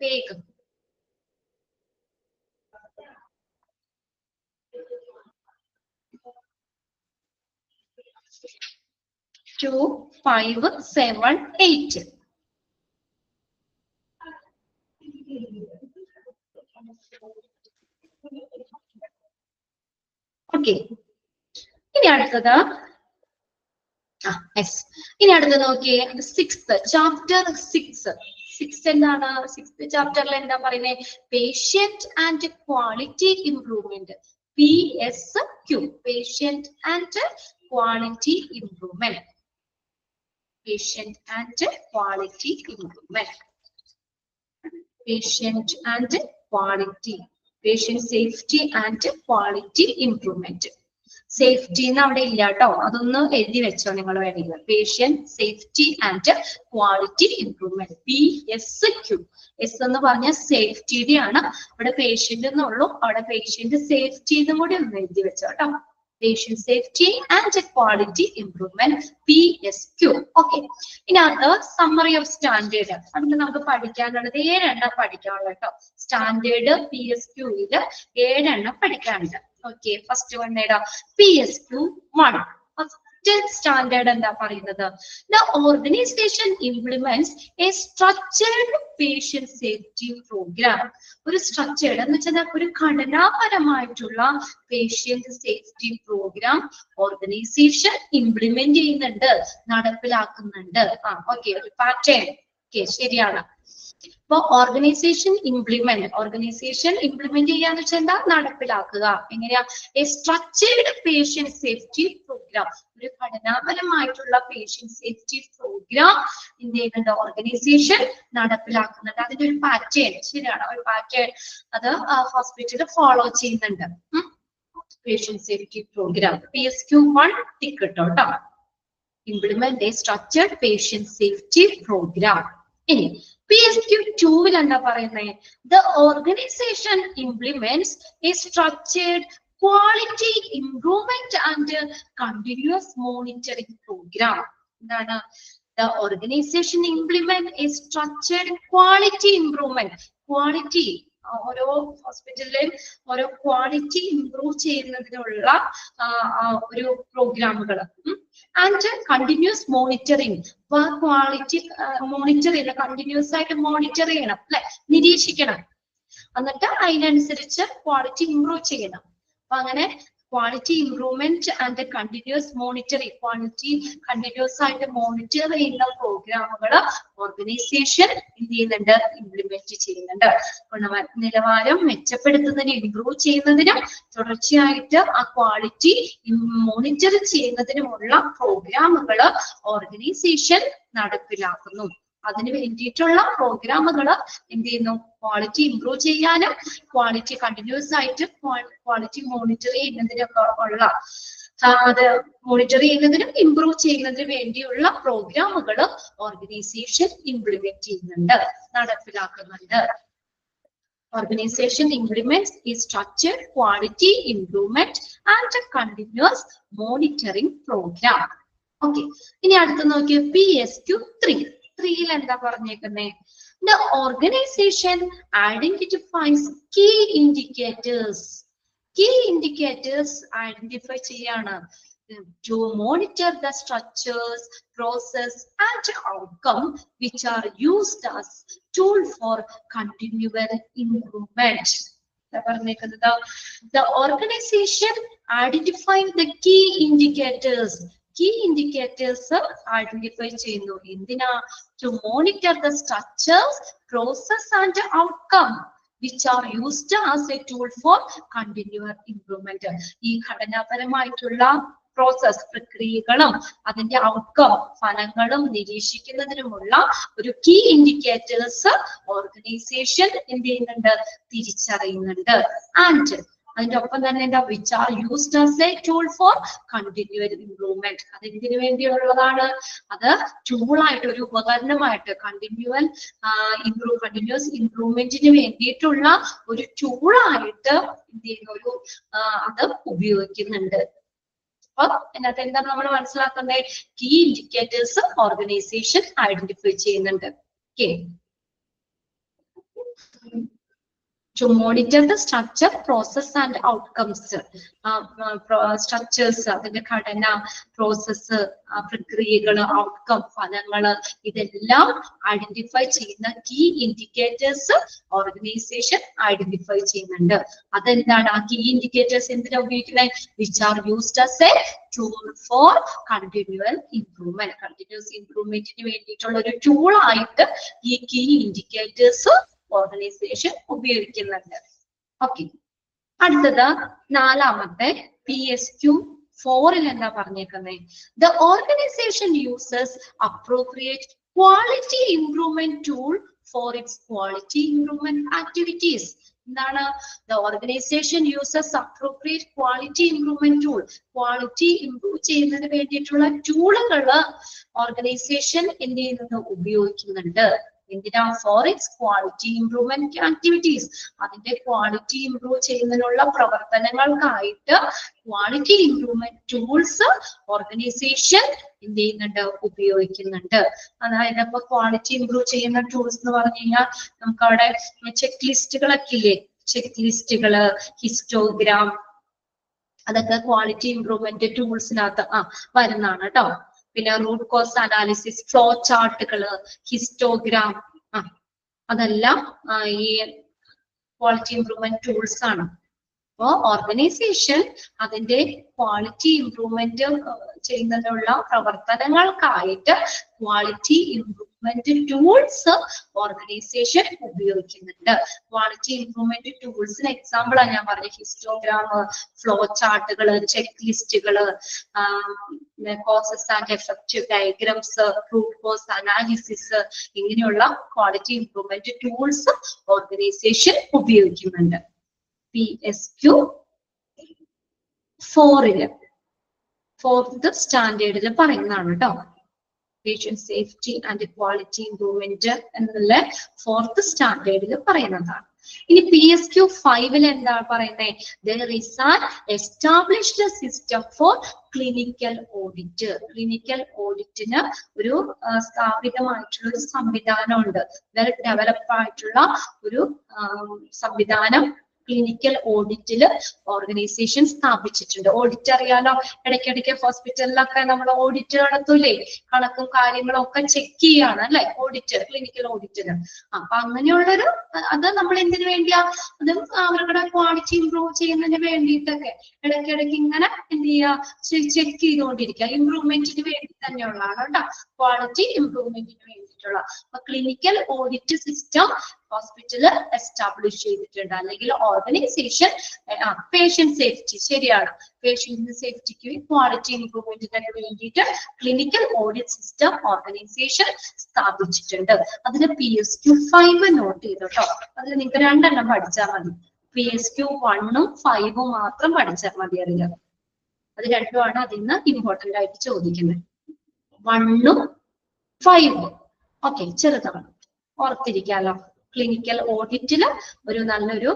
വേഗം. ടു 5 7 8. ഓക്കെ, ഇനി അടുത്തത് ഇനി അടുത്തത് നോക്കിയേ. 6th ചാപ്റ്റർ 6 എന്താണ്? 6th ചാപ്റ്ററിൽ എന്താ പറയുന്നത്? Patient and quality improvement, PSQ, patient and quality improvement, patient and quality improvement, patient and quality, patient safety and quality improvement. Safety എന്ന് അവിടെ ഇല്ല കേട്ടോ, അതൊന്ന് എഴുതി വെച്ചോ നിങ്ങൾ വേണമെങ്കിൽ. Patient safety and quality improvement, PSQ. S എന്ന് പറഞ്ഞ സേഫ്റ്റിയുടെ ആണ്, ഇവിടെ പേഷ്യന്റ് എന്നുള്ളൂ, അവിടെ പേഷ്യന്റ് സേഫ്റ്റി എന്നും കൂടി ഒന്ന് എഴുതി വെച്ചോ കേട്ടോ. Patient safety and quality improvement, PSQ. Okay. ഇനി അത് സമ്മറി ഓഫ് സ്റ്റാൻഡേർഡ്, അതിന് നമുക്ക് പഠിക്കാനുള്ളത് 7 പഠിക്കാനുള്ളത് കേട്ടോ. സ്റ്റാൻഡേർഡ് PSQ-യിൽ 7 പഠിക്കാനുണ്ട്. ഓക്കെ, ഫസ്റ്റ് വൺ ഏതാ? PSQ1. സ്റ്റാൻഡേർഡ് എന്താ പറയുന്നത്? The organization implements a structured patient safety program. ഒരു സ്ട്രക്ചേർഡ് എന്ന് വെച്ചാൽ ഒരു ഘടനാപരമായിട്ടുള്ള patient safety programme organisation implement ചെയ്യുന്നുണ്ട്, നടപ്പിലാക്കുന്നുണ്ട്. ഓക്കെ, ഒരു പാറ്റേൺ. ഓക്കെ, ശരിയാണ്. അപ്പൊ ഓർഗനൈസേഷൻ ഇംപ്ലിമെന്റ് ചെയ്യാന്ന് വെച്ചാൽ എന്താ, നടപ്പിലാക്കുക. എങ്ങനെയാ? A structured patient safety programme, ഒരു ഘടനാപരമായിട്ടുള്ള പേഷ്യന്റ് സേഫ്റ്റി പ്രോഗ്രാം എന്ത് ചെയ്യുന്നുണ്ട്, ഓർഗനൈസേഷൻ നടപ്പിലാക്കുന്നുണ്ട്. അതിന്റെ ഒരു പാറ്റേൺ, ശരിയാണ്, ഒരു പാറ്റേൺ അത് ഹോസ്പിറ്റൽ ഫോളോ ചെയ്യുന്നുണ്ട്. Patient safety programme PSQ1 tick ഇട്ടോ ട്ടോ. Implement a structured patient safety programme. ഇനി PSQ2 എന്താ പറയുന്നത്? The organisation implements a structured quality improvement and continuous monitoring programme. എന്താണ്? The organisation implement a structured quality improvement. Quality, ഓരോ ഹോസ്പിറ്റലിലെയും ഓരോ quality improve ചെയ്യുന്നതിനുള്ള ഒരു പ്രോഗ്രാമുകൾ. And continuous monitoring, quality monitor ചെയ്യണം, കണ്ടിന്യൂസ് ആയിട്ട് മോണിറ്റർ ചെയ്യണം, അല്ലെ, നിരീക്ഷിക്കണം. എന്നിട്ട് അതിനനുസരിച്ച് ക്വാളിറ്റി ഇംപ്രൂവ് ചെയ്യണം. അപ്പൊ അങ്ങനെ quality improvement and continuous monitoring, quality continuous ആയിട്ട് മോണിറ്റർ ചെയ്യുന്ന പ്രോഗ്രാമുകൾ ഓർഗനൈസേഷൻ എന്ത് ചെയ്യുന്നുണ്ട്, ഇംപ്ലിമെന്റ് ചെയ്യുന്നുണ്ട്. നിലവാരം മെച്ചപ്പെടുത്തുന്നതിനും ഇംപ്രൂവ് ചെയ്യുന്നതിനും തുടർച്ചയായിട്ട് ആ ക്വാളിറ്റി മോണിറ്റർ ചെയ്യുന്നതിനുമുള്ള പ്രോഗ്രാമുകൾ ഓർഗനൈസേഷൻ നടപ്പിലാക്കുന്നു. അതിന് വേണ്ടിയിട്ടുള്ള പ്രോഗ്രാമുകൾ എന്ത് ചെയ്യുന്നു, ക്വാളിറ്റി ഇംപ്രൂവ് ചെയ്യാനും ക്വാളിറ്റി കണ്ടിന്യൂസ് ആയിട്ട് ക്വാളിറ്റി മോണിറ്റർ ചെയ്യുന്നതിനൊക്കെ ഉള്ള അത് മോണിറ്റർ ചെയ്യുന്നതിനും ഇംപ്രൂവ് ചെയ്യുന്നതിന് വേണ്ടിയുള്ള പ്രോഗ്രാമുകൾ ഓർഗനൈസേഷൻ ഇംപ്ലിമെന്റ് ചെയ്യുന്നുണ്ട്, നടപ്പിലാക്കുന്നുണ്ട്. Organization implements a structured quality improvement and a continuous monitoring program. Okay. ഇനി അടുത്ത് നോക്കിയ PSQ3. 3 എന്താ പറഞ്ഞേക്കുന്നത്? The organization identifies key indicators. Key indicators identify ചെയ്യാണ് to monitor the structures, process and outcome which are used as tool for continual improvement. The organization identifying the key indicators. Key indicators identify ചെയ്യുന്നു. എന്തിനാ? To monitor the structures, process and outcome which are used as a tool for continual improvement. ഈ ഘടനാപരമായിട്ടുള്ള process, പ്രക്രിയകളും അതിന്റെ outcome, ഫലങ്ങളും നിരീക്ഷിക്കുന്നതിനുമുള്ള ഒരു key indicators organisation എന്ത് ചെയ്യുന്നുണ്ട്, തിരിച്ചറിയുന്നുണ്ട്. And അതിന്റെ ഒപ്പം തന്നെ എന്താ, which are used as a tool for continual improvement. അതെന്തിനു വേണ്ടിയുള്ളതാണ്? അത് ടൂളായിട്ട്, ഒരു ഉപകരണമായിട്ട്, കണ്ടിന്യൂസ് ഇംപ്രൂവ്മെന്റിന് വേണ്ടിയിട്ടുള്ള ഒരു ടൂളായിട്ട് എന്ത് ചെയ്യുന്ന അത് ഉപയോഗിക്കുന്നുണ്ട്. അപ്പൊ അതിനകത്ത് എന്താണ് നമ്മൾ മനസ്സിലാക്കുന്നത്? കീ ഇൻഡിക്കേറ്റേഴ്സ് ഓർഗനൈസേഷൻ ഐഡന്റിഫൈ ചെയ്യുന്നുണ്ട്. Okay. To monitor the structure, process and outcomes. Structures, അതിന്റെ ഘടന, പ്രോസസ്, പ്രക്രിയകള്, ഔട്ട്കം, ഫലങ്ങള്, ഇതെല്ലാം ഐഡന്റിഫൈ ചെയ്യുന്ന കീ ഇൻഡിക്കേറ്റേഴ്സ് ഓർഗനൈസേഷൻ ഐഡന്റിഫൈ ചെയ്യുന്നുണ്ട്. അതെന്താണ്? ആ കീ ഇൻഡിക്കേറ്റേഴ്സ് എന്തിനാ ഉപയോഗിക്കുന്നത്? Which are used as a tool for continual improvement. Continuous ഇംപ്രൂവ്മെന്റിന് വേണ്ടിയിട്ടുള്ള ഒരു ടൂൾ ആയിട്ട് ഈ കീ ഇൻഡിക്കേറ്റേഴ്സ് ഓർഗനൈസേഷൻ ഉപയോഗിക്കുന്നുണ്ട്. ഓക്കെ. അടുത്തത് 4ാമത്തെ PSQ4 എന്താ പറഞ്ഞേക്കുന്നത്? The organisation uses appropriate quality improvement tool for its quality improvement activities. എന്താണ്? The organisation uses appropriate quality improvement tool. Quality improve ചെയ്യുന്നതിന് വേണ്ടിയിട്ടുള്ള ടൂളുകൾ ഓർഗനൈസേഷൻ എന്ത് ചെയ്യുന്നത്, ഉപയോഗിക്കുന്നുണ്ട്. എന്തിനാ? For its quality improvement activities. അതിന്റെ ക്വാളിറ്റി ഇംപ്രൂവ് ചെയ്യുന്നതിനുള്ള പ്രവർത്തനങ്ങൾക്കായിട്ട് ക്വാളിറ്റി ഇംപ്രൂവ്മെന്റ് ടൂൾസ് ഓർഗനൈസേഷൻ എന്ത് ചെയ്യുന്നുണ്ട്, ഉപയോഗിക്കുന്നുണ്ട്. അതായത് ഇപ്പൊ ക്വാളിറ്റി ഇംപ്രൂവ് ചെയ്യുന്ന ടൂൾസ് എന്ന് പറഞ്ഞു കഴിഞ്ഞാൽ നമുക്ക് അവിടെ ചെക്ക് ലിസ്റ്റുകളൊക്കെ ഇല്ലേ? ചെക്ക് ലിസ്റ്റുകള്, ഹിസ്റ്റോഗ്രാം, അതൊക്കെ ക്വാളിറ്റി ഇംപ്രൂവ്മെന്റ് ടൂൾസിനകത്ത് വരുന്നതാണ് കേട്ടോ. പിന്നെ റൂട്ട് കോസ് അനാലിസിസ്, ഫ്ലോ ചാർട്ടുകള്, ഹിസ്റ്റോഗ്രാം, അതെല്ലാം ഈ ക്വാളിറ്റി ഇംപ്രൂവ്മെന്റ് ടൂൾസ് ആണ്. അപ്പോ ഓർഗനൈസേഷൻ അതിന്റെ ക്വാളിറ്റി ഇംപ്രൂവ്മെന്റ് ചെയ്യുന്നതിനുള്ള പ്രവർത്തനങ്ങൾക്കായിട്ട് ക്വാളിറ്റി ഇംപ്രൂവ്മെന്റ് ടൂൾസ് ഓർഗനൈസേഷൻ ഉപയോഗിക്കുന്നുണ്ട്. ക്വാളിറ്റി ഇംപ്രൂവ്മെന്റ് ടൂൾസിന് എക്സാമ്പിൾ ആണ് ഞാൻ പറഞ്ഞത്. ഹിസ്റ്റോഗ്രാം, ഫ്ലോ ചാർട്ടുകള്, ചെക്ക് ലിസ്റ്റുകള്, causes and effect diagrams, root cause analysis, ഇങ്ങനെയുള്ള ക്വാളിറ്റി ഇംപ്രൂവ്മെന്റ് ടൂൾസ് ഓർഗനൈസേഷൻ ഉപയോഗിക്കുന്നുണ്ട്. PSQ 4 ഫോർത്ത് സ്റ്റാൻഡേർഡിൽ പറയുന്നതാണ് കേട്ടോ. Patient safety and quality improvement എന്നുള്ള ഫോർത്ത് സ്റ്റാൻഡേർഡിൽ പറയുന്നതാണ്. ഇനി PSQ 5 എന്താ പറയുന്നത്? There is an established system for clinical audit. Clinical ഓഡിറ്റിന് ഒരു സ്ഥാപിതമായിട്ടുള്ള ഒരു സംവിധാനമുണ്ട്. വെൽ ഡെവലപ്പ് ആയിട്ടുള്ള ഒരു സംവിധാനം ക്ലിനിക്കൽ ഓഡിറ്റിൽ ഓർഗനൈസേഷൻ സ്ഥാപിച്ചിട്ടുണ്ട്. ഓഡിറ്റ് അറിയാലോ, ഇടയ്ക്കിടയ്ക്ക് ഹോസ്പിറ്റലിലൊക്കെ നമ്മൾ ഓഡിറ്റ് നടത്തൂലേ, കണക്കും കാര്യങ്ങളും ഒക്കെ ചെക്ക് ചെയ്യാണ് അല്ലെ, ഓഡിറ്റ്, ക്ലിനിക്കൽ ഓഡിറ്റിന്. അപ്പൊ അങ്ങനെയുള്ളൊരു അത് നമ്മൾ എന്തിനു വേണ്ടിയാ? അത് അവരുടെ ക്വാളിറ്റി ഇംപ്രൂവ് ചെയ്യുന്നതിന് വേണ്ടിയിട്ടൊക്കെ ഇടയ്ക്കിടയ്ക്ക് ഇങ്ങനെ എന്ത് ചെയ്യാ, ചെക്ക് ചെയ്തുകൊണ്ടിരിക്കുക. ഇംപ്രൂവ്മെന്റിന് വേണ്ടി തന്നെയുള്ളതാണ് കേട്ടോ, ക്വാളിറ്റി ഇംപ്രൂവ്മെന്റിന് വേണ്ടിയിട്ടുള്ള. അപ്പൊ clinical audit system hospital establish ചെയ്തിട്ടുണ്ട്, അല്ലെങ്കിൽ ഓർഗനൈസേഷൻ. പേഷ്യന്റ് സേഫ്റ്റി ശരിയാണ്, പേഷ്യന്റ് സേഫ്റ്റിക്ക് ക്വാളിറ്റി ഇംപ്രൂവ്മെന്റിനൊക്കെ വേണ്ടിയിട്ട് ക്ലിനിക്കൽ ഓഡിറ്റ് സിസ്റ്റം ഓർഗനൈസേഷൻ സ്ഥാപിച്ചിട്ടുണ്ട്. അതിന് PSQ 5 നോട്ട് ചെയ്തു കേട്ടോ. അതിൽ നിങ്ങൾക്ക് 2 എണ്ണം പഠിച്ചാൽ മതി. PSQ 1 ഉം 5 മാത്രം പഠിച്ചാൽ മതി. അറിയാം, അത് രണ്ടുമാണ് അതിന്ന് ഇമ്പോർട്ടന്റ് ആയിട്ട് ചോദിക്കുന്നത്. 1 ഉം 5 ഓക്കെ, ചെറുതാണ്, ഓർത്തിരിക്കാലോ. ക്ലിനിക്കൽ ഓഡിറ്റില് ഒരു നല്ലൊരു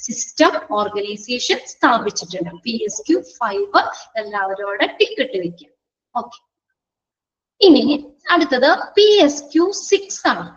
സിസ്റ്റം ഓർഗനൈസേഷൻ സ്ഥാപിച്ചിട്ടുണ്ട്. PSQ 5 എല്ലാവരോട് ടിക്ക് ഇട്ട് വെക്കാം. ഓക്കെ, ഇനി അടുത്തത് PSQ 6 ആണ്.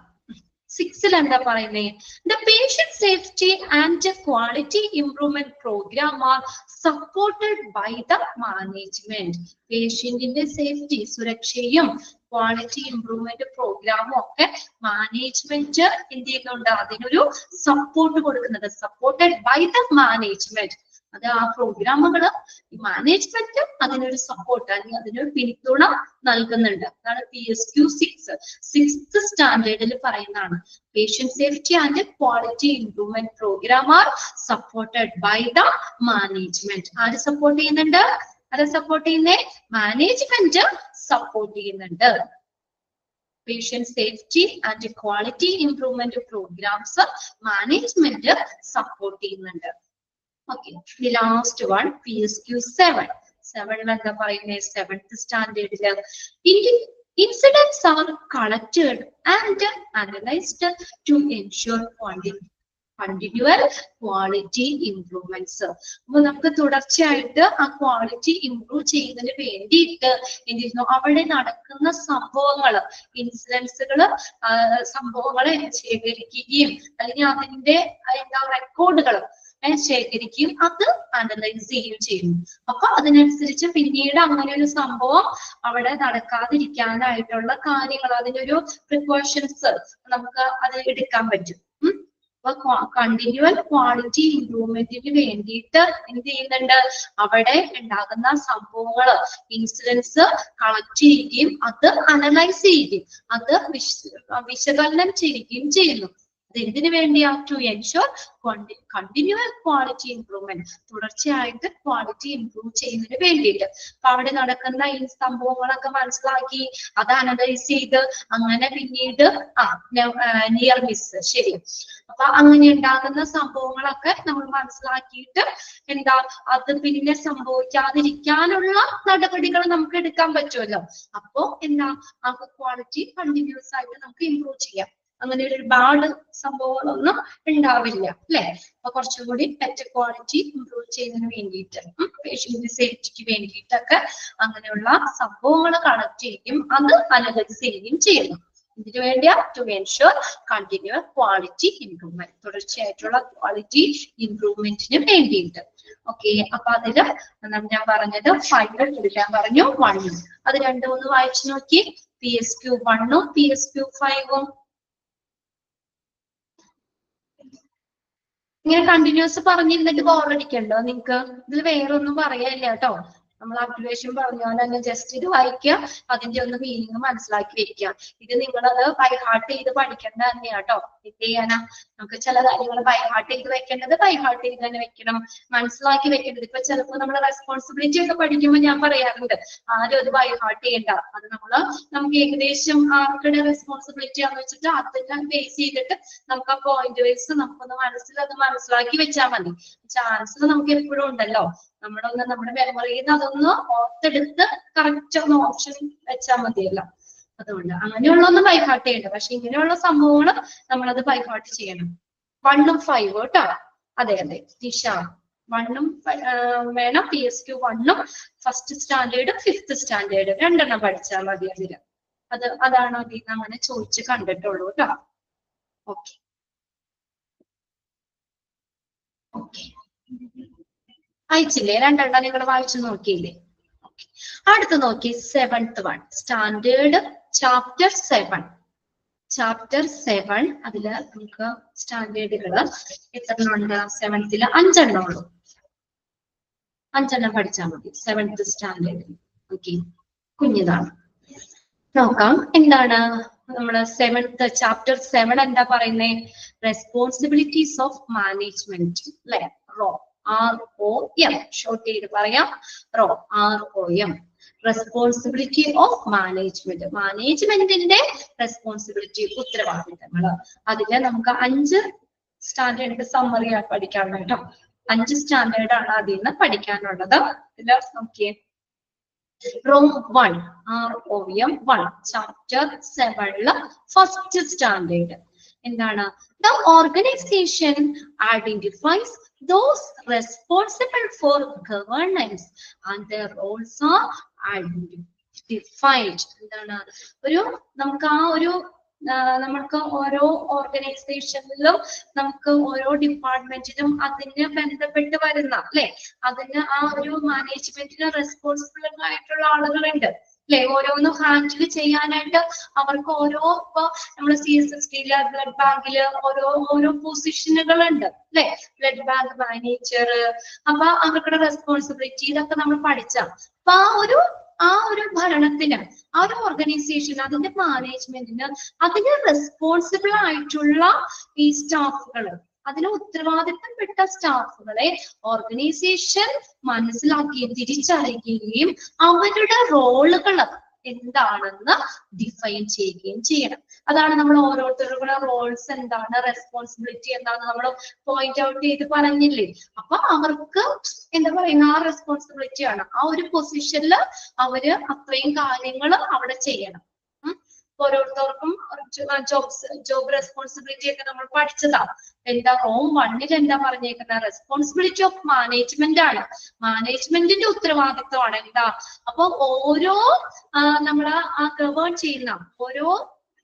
6 എന്താ പറയുന്നത്? The patient safety and quality improvement program are supported by the management. പേഷ്യന്റിന്റെ സേഫ്റ്റി, സുരക്ഷയും ക്വാളിറ്റി ഇംപ്രൂവ്മെന്റ് പ്രോഗ്രാമും ഒക്കെ മാനേജ്മെന്റ് എന്ത് ചെയ്യുന്നുണ്ട്? അതിനൊരു സപ്പോർട്ട് കൊടുക്കുന്നത്. Supported by the management. അത് ആ പ്രോഗ്രാമുകള് മാനേജ്മെന്റ് അതിനൊരു സപ്പോർട്ട്, അല്ലെങ്കിൽ അതിനൊരു പിന്തുണ നൽകുന്നുണ്ട്. അതാണ് PSQ 6. 6th സ്റ്റാൻഡേർഡിൽ പറയുന്നതാണ്. Patient safety and quality improvement programme are supported by the management. ആര് സപ്പോർട്ട് ചെയ്യുന്നുണ്ട്? അത് സപ്പോർട്ട് ചെയ്യുന്നേ മാനേജ്മെന്റ് സപ്പോർട്ട് ചെയ്യുന്നുണ്ട്. Patient safety and quality improvement programmes management support ചെയ്യുന്നുണ്ട്. Okay, the last one PSQ 7. 7 എന്താ പറയുന്നത്? 7th സ്റ്റാൻഡേർഡില് incidents are collected and analysed to ensure continual quality improvements. അപ്പൊ നമുക്ക് തുടർച്ചയായിട്ട് ആ ക്വാളിറ്റി ഇംപ്രൂവ് ചെയ്യുന്നതിന് വേണ്ടിയിട്ട് എന്ത് ചെയ്യുന്നു? അവിടെ നടക്കുന്ന സംഭവങ്ങള്, ഇൻസിഡൻസുകള്, സംഭവങ്ങളെ ശേഖരിക്കുകയും അല്ലെങ്കിൽ അതിന്റെ എന്താ റെക്കോർഡുകൾ ശേഖരിക്കുകയും അത് അനലൈസ് ചെയ്യുകയും ചെയ്യുന്നു. അപ്പൊ അതിനനുസരിച്ച് പിന്നീട് അങ്ങനെ ഒരു സംഭവം അവിടെ നടക്കാതിരിക്കാനായിട്ടുള്ള കാര്യങ്ങൾ, അതിനൊരു പ്രിക്കോഷൻസ് നമുക്ക് അത് എടുക്കാൻ പറ്റും. അപ്പൊ കണ്ടിന്യൂവൽ ക്വാളിറ്റി ഇംപ്രൂവ്മെന്റിന് വേണ്ടിയിട്ട് എന്ത് ചെയ്യുന്നുണ്ട്? അവിടെ ഉണ്ടാകുന്ന സംഭവങ്ങള്, ഇൻസിഡൻസ് കളക്ട് ചെയ്യുകയും അത് അനലൈസ് ചെയ്യുകയും അത് വിശകലനം ചെയ്യുകയും ചെയ്യുന്നു. അതെന്തിനു വേണ്ടിയാ? To ensure continual quality improvement. തുടർച്ചയായിട്ട് ക്വാളിറ്റി ഇംപ്രൂവ് ചെയ്യുന്നതിന് വേണ്ടിയിട്ട്. അപ്പൊ അവിടെ നടക്കുന്ന ഈ സംഭവങ്ങളൊക്കെ മനസ്സിലാക്കി അത് അനലൈസ് ചെയ്ത് അങ്ങനെ പിന്നീട് നിയർ മിസ്, ശരി, അപ്പൊ അങ്ങനെ ഉണ്ടാകുന്ന സംഭവങ്ങളൊക്കെ നമ്മൾ മനസ്സിലാക്കിയിട്ട് എന്താ അത് പിന്നെ സംഭവിക്കാതിരിക്കാനുള്ള നടപടികൾ നമുക്ക് എടുക്കാൻ പറ്റുമല്ലോ. അപ്പോ എന്താ ആ ക്വാളിറ്റി കണ്ടിന്യൂസ് ആയിട്ട് നമുക്ക് ഇംപ്രൂവ് ചെയ്യാം. അങ്ങനെ ഒരുപാട് സംഭവങ്ങളൊന്നും ഉണ്ടാവില്ല അല്ലെ. അപ്പൊ കുറച്ചും കൂടി ബെറ്റർ ക്വാളിറ്റി ഇംപ്രൂവ് ചെയ്യുന്നതിന് വേണ്ടിയിട്ട്, പേഷ്യന്റ് സേഫ്റ്റിക്ക് വേണ്ടിയിട്ടൊക്കെ അങ്ങനെയുള്ള സംഭവങ്ങൾ കളക്ട് ചെയ്യുകയും അത് അനലൈസ് ചെയ്യുകയും ചെയ്യുന്നു. ഇതിനു വേണ്ടിയാ? To ensure continuous quality improvement. തുടർച്ചയായിട്ടുള്ള ക്വാളിറ്റി ഇംപ്രൂവ്മെന്റിന് വേണ്ടിയിട്ട്. ഓക്കെ, അപ്പൊ അതില് ഞാൻ പറഞ്ഞത് 5 കൊടുക്കാൻ പറഞ്ഞു, 1. അത് 2 3 വായിച്ചു നോക്കി. PSQ 1 ഉം PSQ 5 ഉം ഇങ്ങനെ കണ്ടിന്യൂസ് പറഞ്ഞിരുന്നിട്ട് ബോറടിക്കണ്ടോ നിങ്ങൾക്ക്? ഇതിൽ വേറെ ഒന്നും പറയാനില്ല കേട്ടോ. നമ്മൾ അബ്രിവേഷൻ പറഞ്ഞ പോലെ തന്നെ ജസ്റ്റ് ഇത് വായിക്കുക, അതിന്റെ ഒന്ന് മീനിങ് മനസ്സിലാക്കി വെക്കുക. ഇത് നിങ്ങളത് ബൈ ഹാർട്ട് ചെയ്ത് പഠിക്കേണ്ട തന്നെയാ കേട്ടോ. എന്ത് ചെയ്യാനാ, നമുക്ക് ചില കാര്യങ്ങൾ ബൈ ഹാർട്ട് ചെയ്ത് വെക്കേണ്ടത് ബൈ ഹാർട്ട് ചെയ്ത് തന്നെ വെക്കണം, മനസ്സിലാക്കി വെക്കേണ്ടത്. ഇപ്പൊ ചിലപ്പോൾ നമ്മൾ റെസ്പോൺസിബിലിറ്റി ഒക്കെ പഠിക്കുമ്പോൾ ഞാൻ പറയാറുണ്ട്, ആരും അത് ബൈ ഹാർട്ട് ചെയ്യണ്ട. അത് നമുക്ക് ഏകദേശം ആർക്കുടെ റെസ്പോൺസിബിലിറ്റി ആണെന്ന് വെച്ചിട്ട് അതെല്ലാം ബേസ് ചെയ്തിട്ട് നമുക്ക് ആ പോയിന്റ് വൈസ് നമുക്കൊന്ന് അത് മനസ്സിലാക്കി വെച്ചാൽ മതി. ചാൻസ് നമുക്ക് എപ്പോഴും ഉണ്ടല്ലോ, നമ്മുടെ മെമ്മറിയിൽ നിന്ന് അതൊന്ന് ഓർത്തെടുത്ത് കറക്റ്റ് ഒന്ന് ഓപ്ഷൻ വെച്ചാൽ മതിയല്ലോ. അതുകൊണ്ട് അങ്ങനെയുള്ളൊന്നും ബൈഹാർട്ട് ചെയ്യണ്ട. പക്ഷെ ഇങ്ങനെയുള്ള സംഭവങ്ങൾ നമ്മളത് ബൈഹാർട്ട് ചെയ്യണം. 1 ഉം 5 കേട്ടോ. അതെ നിഷ 1 ഉം വേണം. PSQ 1 ഉം ഫസ്റ്റ് സ്റ്റാൻഡേർഡും 5th സ്റ്റാൻഡേർഡും 2 പഠിച്ചാൽ മതി അതില്. അതാണ് അതിൽ അങ്ങനെ ചോദിച്ച് കണ്ടിട്ടുള്ളൂ കേട്ടോ. ഓക്കെ അയച്ചില്ലേ? 2 നിങ്ങൾ വായിച്ചു നോക്കിയില്ലേ? അടുത്ത് നോക്കി 7th 1 സ്റ്റാൻഡേർഡ് ചാപ്റ്റർ 7. ചാപ്റ്റർ 7 അതില് നമുക്ക് സ്റ്റാൻഡേർഡുകള് എത്ര ഉണ്ട്? 7th 5 ഉള്ളൂ. 5 പഠിച്ചാൽ മതി 7th സ്റ്റാൻഡേർഡ്. ഓക്കെ, കുഞ്ഞിതാണ്. നോക്കാം എന്താണ് നമ്മള് 7th ചാപ്റ്റർ 7 എന്താ പറയുന്നേ? റെസ്പോൺസിബിലിറ്റീസ് ഓഫ് മാനേജ്മെന്റ് അല്ലെ? ROM ഷോർട്ട് ചെയ്ത് പറയാം. ROM responsibility of management. മാനേജ്മെന്റിന്റെ റെസ്പോൺസിബിലിറ്റി, ഉത്തരവാദിത്തങ്ങള്. അതില് നമുക്ക് 5 സ്റ്റാൻഡേർഡ് സമ്മറി പഠിക്കാൻ കേട്ടോ. 5 സ്റ്റാൻഡേർഡ് ആണ് അതിൽ നിന്ന് പഠിക്കാനുള്ളത്. ഇതില് നോക്കിയേ, ROM 1 ചാപ്റ്റർ 7 ഫസ്റ്റ് സ്റ്റാൻഡേർഡ് എന്താണ്? The organization identifies those responsible for governance and their roles are identified. എന്താണ് നമുക്ക് ഓരോ ഓർഗനൈസേഷനിലും നമുക്ക് ഓരോ ഡിപ്പാർട്ട്മെന്റിലും അതിന് ബന്ധപ്പെട്ട് വരുന്ന അല്ലെ, അതിന് ആ ഒരു മാനേജ്മെന്റിന് റെസ്പോൺസിബിൾ ആയിട്ടുള്ള ആളുകളുണ്ട് അല്ലെ, ഓരോന്നും ഹാൻഡിൽ ചെയ്യാനായിട്ട് അവർക്ക് ഇപ്പൊ നമ്മള് CSSTയില് ബ്ലഡ് ബാങ്കില് ഓരോ പൊസിഷനുകൾ ഉണ്ട് അല്ലെ, ബ്ലഡ് ബാങ്ക് മാനേജർ. അപ്പൊ അവർക്കുടെ റെസ്പോൺസിബിലിറ്റി ഇതൊക്കെ നമ്മൾ പഠിച്ച. അപ്പൊ ആ ഒരു ഭരണത്തിന്, ആ ഒരു ഓർഗനൈസേഷൻ, അതിന്റെ മാനേജ്മെന്റിന് അതിന് റെസ്പോൺസിബിൾ ആയിട്ടുള്ള ഈ സ്റ്റാഫുകള്, അതിന് ഉത്തരവാദിത്തപ്പെട്ട സ്റ്റാഫുകളെ ഓർഗനൈസേഷൻ മനസ്സിലാക്കുകയും തിരിച്ചറിയുകയും അവരുടെ റോളുകൾ എന്താണെന്ന് ഡിഫൈൻ ചെയ്യുകയും ചെയ്യണം. അതാണ് നമ്മൾ ഓരോരുത്തരുടെ റോൾസ് എന്താണ്, റെസ്പോൺസിബിലിറ്റി എന്താണ് നമ്മൾ പോയിന്റ് ഔട്ട് ചെയ്ത് പറഞ്ഞില്ലേ. അപ്പൊ അവർക്ക് എന്താ പറയുന്ന ആ റെസ്പോൺസിബിലിറ്റി ആണ്, ആ ഒരു പൊസിഷനിൽ അവര് അത്രയും കാര്യങ്ങൾ അവിടെ ചെയ്യണം. ഓരോരുത്തർക്കും ജോബ് റെസ്പോൺസിബിലിറ്റി ഒക്കെ നമ്മൾ പഠിച്ചതാ. എന്താ ROM 1 എന്താ പറഞ്ഞേക്കുന്നത്? റെസ്പോൺസിബിലിറ്റി ഓഫ് മാനേജ്മെന്റ് ആണ്, മാനേജ്മെന്റിന്റെ ഉത്തരവാദിത്വമാണ്. എന്താ? അപ്പൊ ഓരോ നമ്മള് ആ ഗവേൺ ചെയ്യുന്ന ഓരോ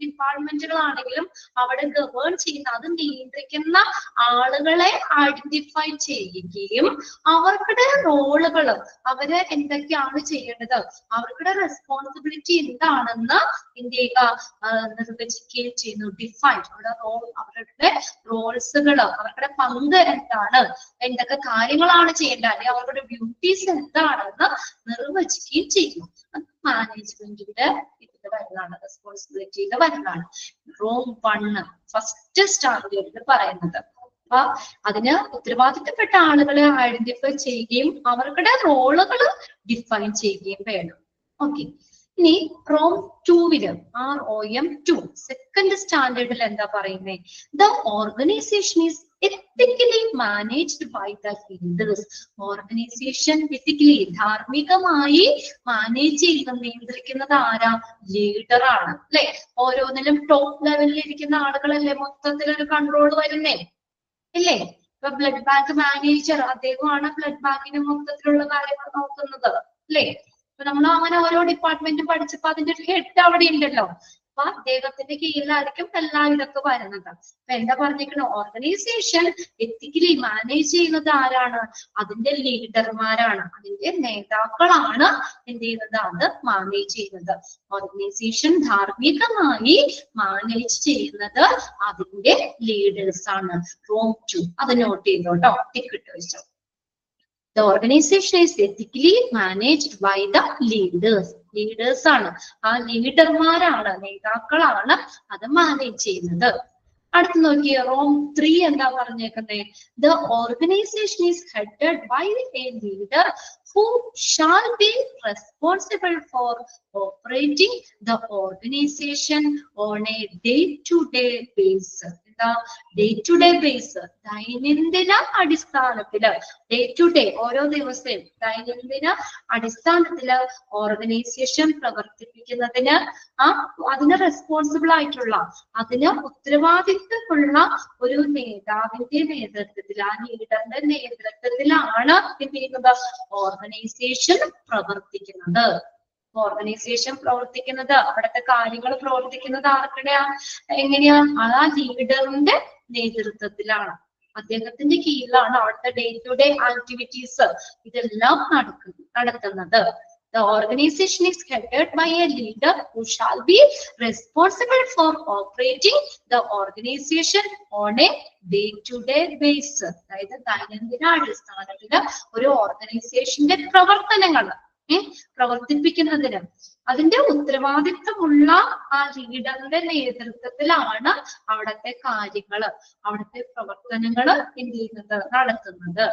ഡിപ്പാർട്ട്മെന്റുകളാണെങ്കിലും അവിടെ ഗവേൺ ചെയ്യുന്ന, അത് നിയന്ത്രിക്കുന്ന ആളുകളെ ഐഡന്റിഫൈ ചെയ്യുകയും അവരുടെ റോളുകൾ, അവര് എന്തൊക്കെയാണ് ചെയ്യേണ്ടത്, അവരുടെ റെസ്പോൺസിബിലിറ്റി എന്താണെന്ന് എന്ത് ചെയ്യുക, നിർവചിക്കുകയും ചെയ്യുന്നു. ഡിഫൈൻ അവരുടെ റോൾസുകൾ, അവരുടെ പങ്ക് എന്താണ്, എന്തൊക്കെ കാര്യങ്ങളാണ് ചെയ്യേണ്ടത്, അല്ലെങ്കിൽ അവരുടെ ഡ്യൂട്ടീസ് എന്താണെന്ന് നിർവചിക്കുകയും ചെയ്യുന്നു. മാനേജ്മെന്റിന്റെ വരുന്നതാണ്, റെസ്പോൺസിബിലിറ്റിയുടെ വരുന്നതാണ് ROM 1 ഫസ്റ്റ് സ്റ്റാൻഡേർഡിൽ പറയുന്നത്. അപ്പൊ അതിന് ഉത്തരവാദിത്തപ്പെട്ട ആളുകളെ ഐഡന്റിഫൈ ചെയ്യുകയും അവരുടെ റോളുകൾ ഡിഫൈൻ ചെയ്യുകയും വേണം. ഓക്കെ, ഇനി ROM 2 സെക്കൻഡ് സ്റ്റാൻഡേർഡിൽ എന്താ പറയുന്നത്? The organization is ethically managed by the leaders. Organisation ethically, ധാർമ്മികമായി മാനേജ് ചെയ്യുന്നത്, നിയന്ത്രിക്കുന്നത് ആരാ? ലീഡറാണ് അല്ലെ. ഓരോന്നിലും ടോപ്പ് ലെവലിൽ ഇരിക്കുന്ന ആളുകളല്ലേ മൊത്തത്തിൽ ഒരു കൺട്രോൾ വരുന്നേ ഇല്ലേ. ഇപ്പൊ ബ്ലഡ് ബാങ്ക് മാനേജർ, അദ്ദേഹമാണ് ബ്ലഡ് ബാങ്കിന് മൊത്തത്തിലുള്ള കാര്യങ്ങൾ നോക്കുന്നത് അല്ലേ. ഇപ്പൊ നമ്മൾ അങ്ങനെ ഓരോ ഡിപ്പാർട്ട്മെന്റും പഠിച്ചപ്പോ അതിന്റെ ഒരു ഹെഡ് അവിടെ ഉണ്ടല്ലോ. അപ്പൊ അദ്ദേഹത്തിന്റെ കീഴിലായിരിക്കും എല്ലാം ഇതൊക്കെ വരുന്നത്. അപ്പൊ എന്താ പറഞ്ഞിരിക്കുന്നത്? ഓർഗനൈസേഷൻ എത്തിക്കലി മാനേജ് ചെയ്യുന്നത് ആരാണ്? അതിന്റെ ലീഡർമാരാണ്, അതിന്റെ നേതാക്കളാണ് എന്ത് ചെയ്യുന്നത്? അത് മാനേജ് ചെയ്യുന്നത്. ഓർഗനൈസേഷൻ ധാർമ്മികമായി മാനേജ് ചെയ്യുന്നത് അതിന്റെ ലീഡേഴ്സ് ആണ്. ROM 2 അത് നോട്ട് ചെയ്തോട്ടോ, ടിക്ക് ഇട്ട് വെച്ചോ. The organization is ethically managed by the leaders. Leaders ആണ്, ആ ലീഡർമാരാണ്, നേതാക്കളാണ് അത് മാനേജ് ചെയ്യുന്നത്. അടുത്ത് നോക്കിയേ, റോം 3 എന്താ പറഞ്ഞേക്കുന്നത്? The organization is headed by a leader who shall be responsible for operating the organization on a day-to-day basis. Day to day base, ദൈനംദിന അടിസ്ഥാനത്തില്, ഡേ ടു ഡേ ഓരോ ദിവസവും ദൈനംദിന അടിസ്ഥാനത്തില് ഓർഗനൈസേഷൻ പ്രവർത്തിപ്പിക്കുന്നതിന് അതിന് റെസ്പോൺസിബിൾ ആയിട്ടുള്ള, അതിന് ഉത്തരവാദിത്വമുള്ള ഒരു നേതാവിന്റെ നേതൃത്വത്തിൽ, ആ ലീഡറിന്റെ നേതൃത്വത്തിലാണ് എന്ത് ചെയ്യുന്നത്? ഓർഗനൈസേഷൻ പ്രവർത്തിക്കുന്നത്. ഓർഗനൈസേഷൻ പ്രവർത്തിക്കുന്നത്, അവിടുത്തെ കാര്യങ്ങൾ പ്രവർത്തിക്കുന്നത് ആർക്കടെയാ, എങ്ങനെയാ? ആ ലീഡറിന്റെ നേതൃത്വത്തിലാണ്, അദ്ദേഹത്തിന്റെ കീഴിലാണ് അവിടുത്തെ ഡേ ടു ഡേ ആക്ടിവിറ്റീസ് ഇതെല്ലാം നടത്തുന്നത്. The organization is headed by a leader who shall be responsible for operating the organization on a day-to-day basis. അതായത് ദൈനംദിന അടിസ്ഥാനത്തില് ഒരു ഓർഗനൈസേഷന്റെ പ്രവർത്തിപ്പിക്കുന്നതിന് അതിന്റെ ഉത്തരവാദിത്വമുള്ള ആ ലീഡറിന്റെ നേതൃത്വത്തിലാണ് അവിടുത്തെ കാര്യങ്ങള്, അവിടുത്തെ പ്രവർത്തനങ്ങള് എന്ത് ചെയ്യുന്നത്? നടത്തുന്നത്.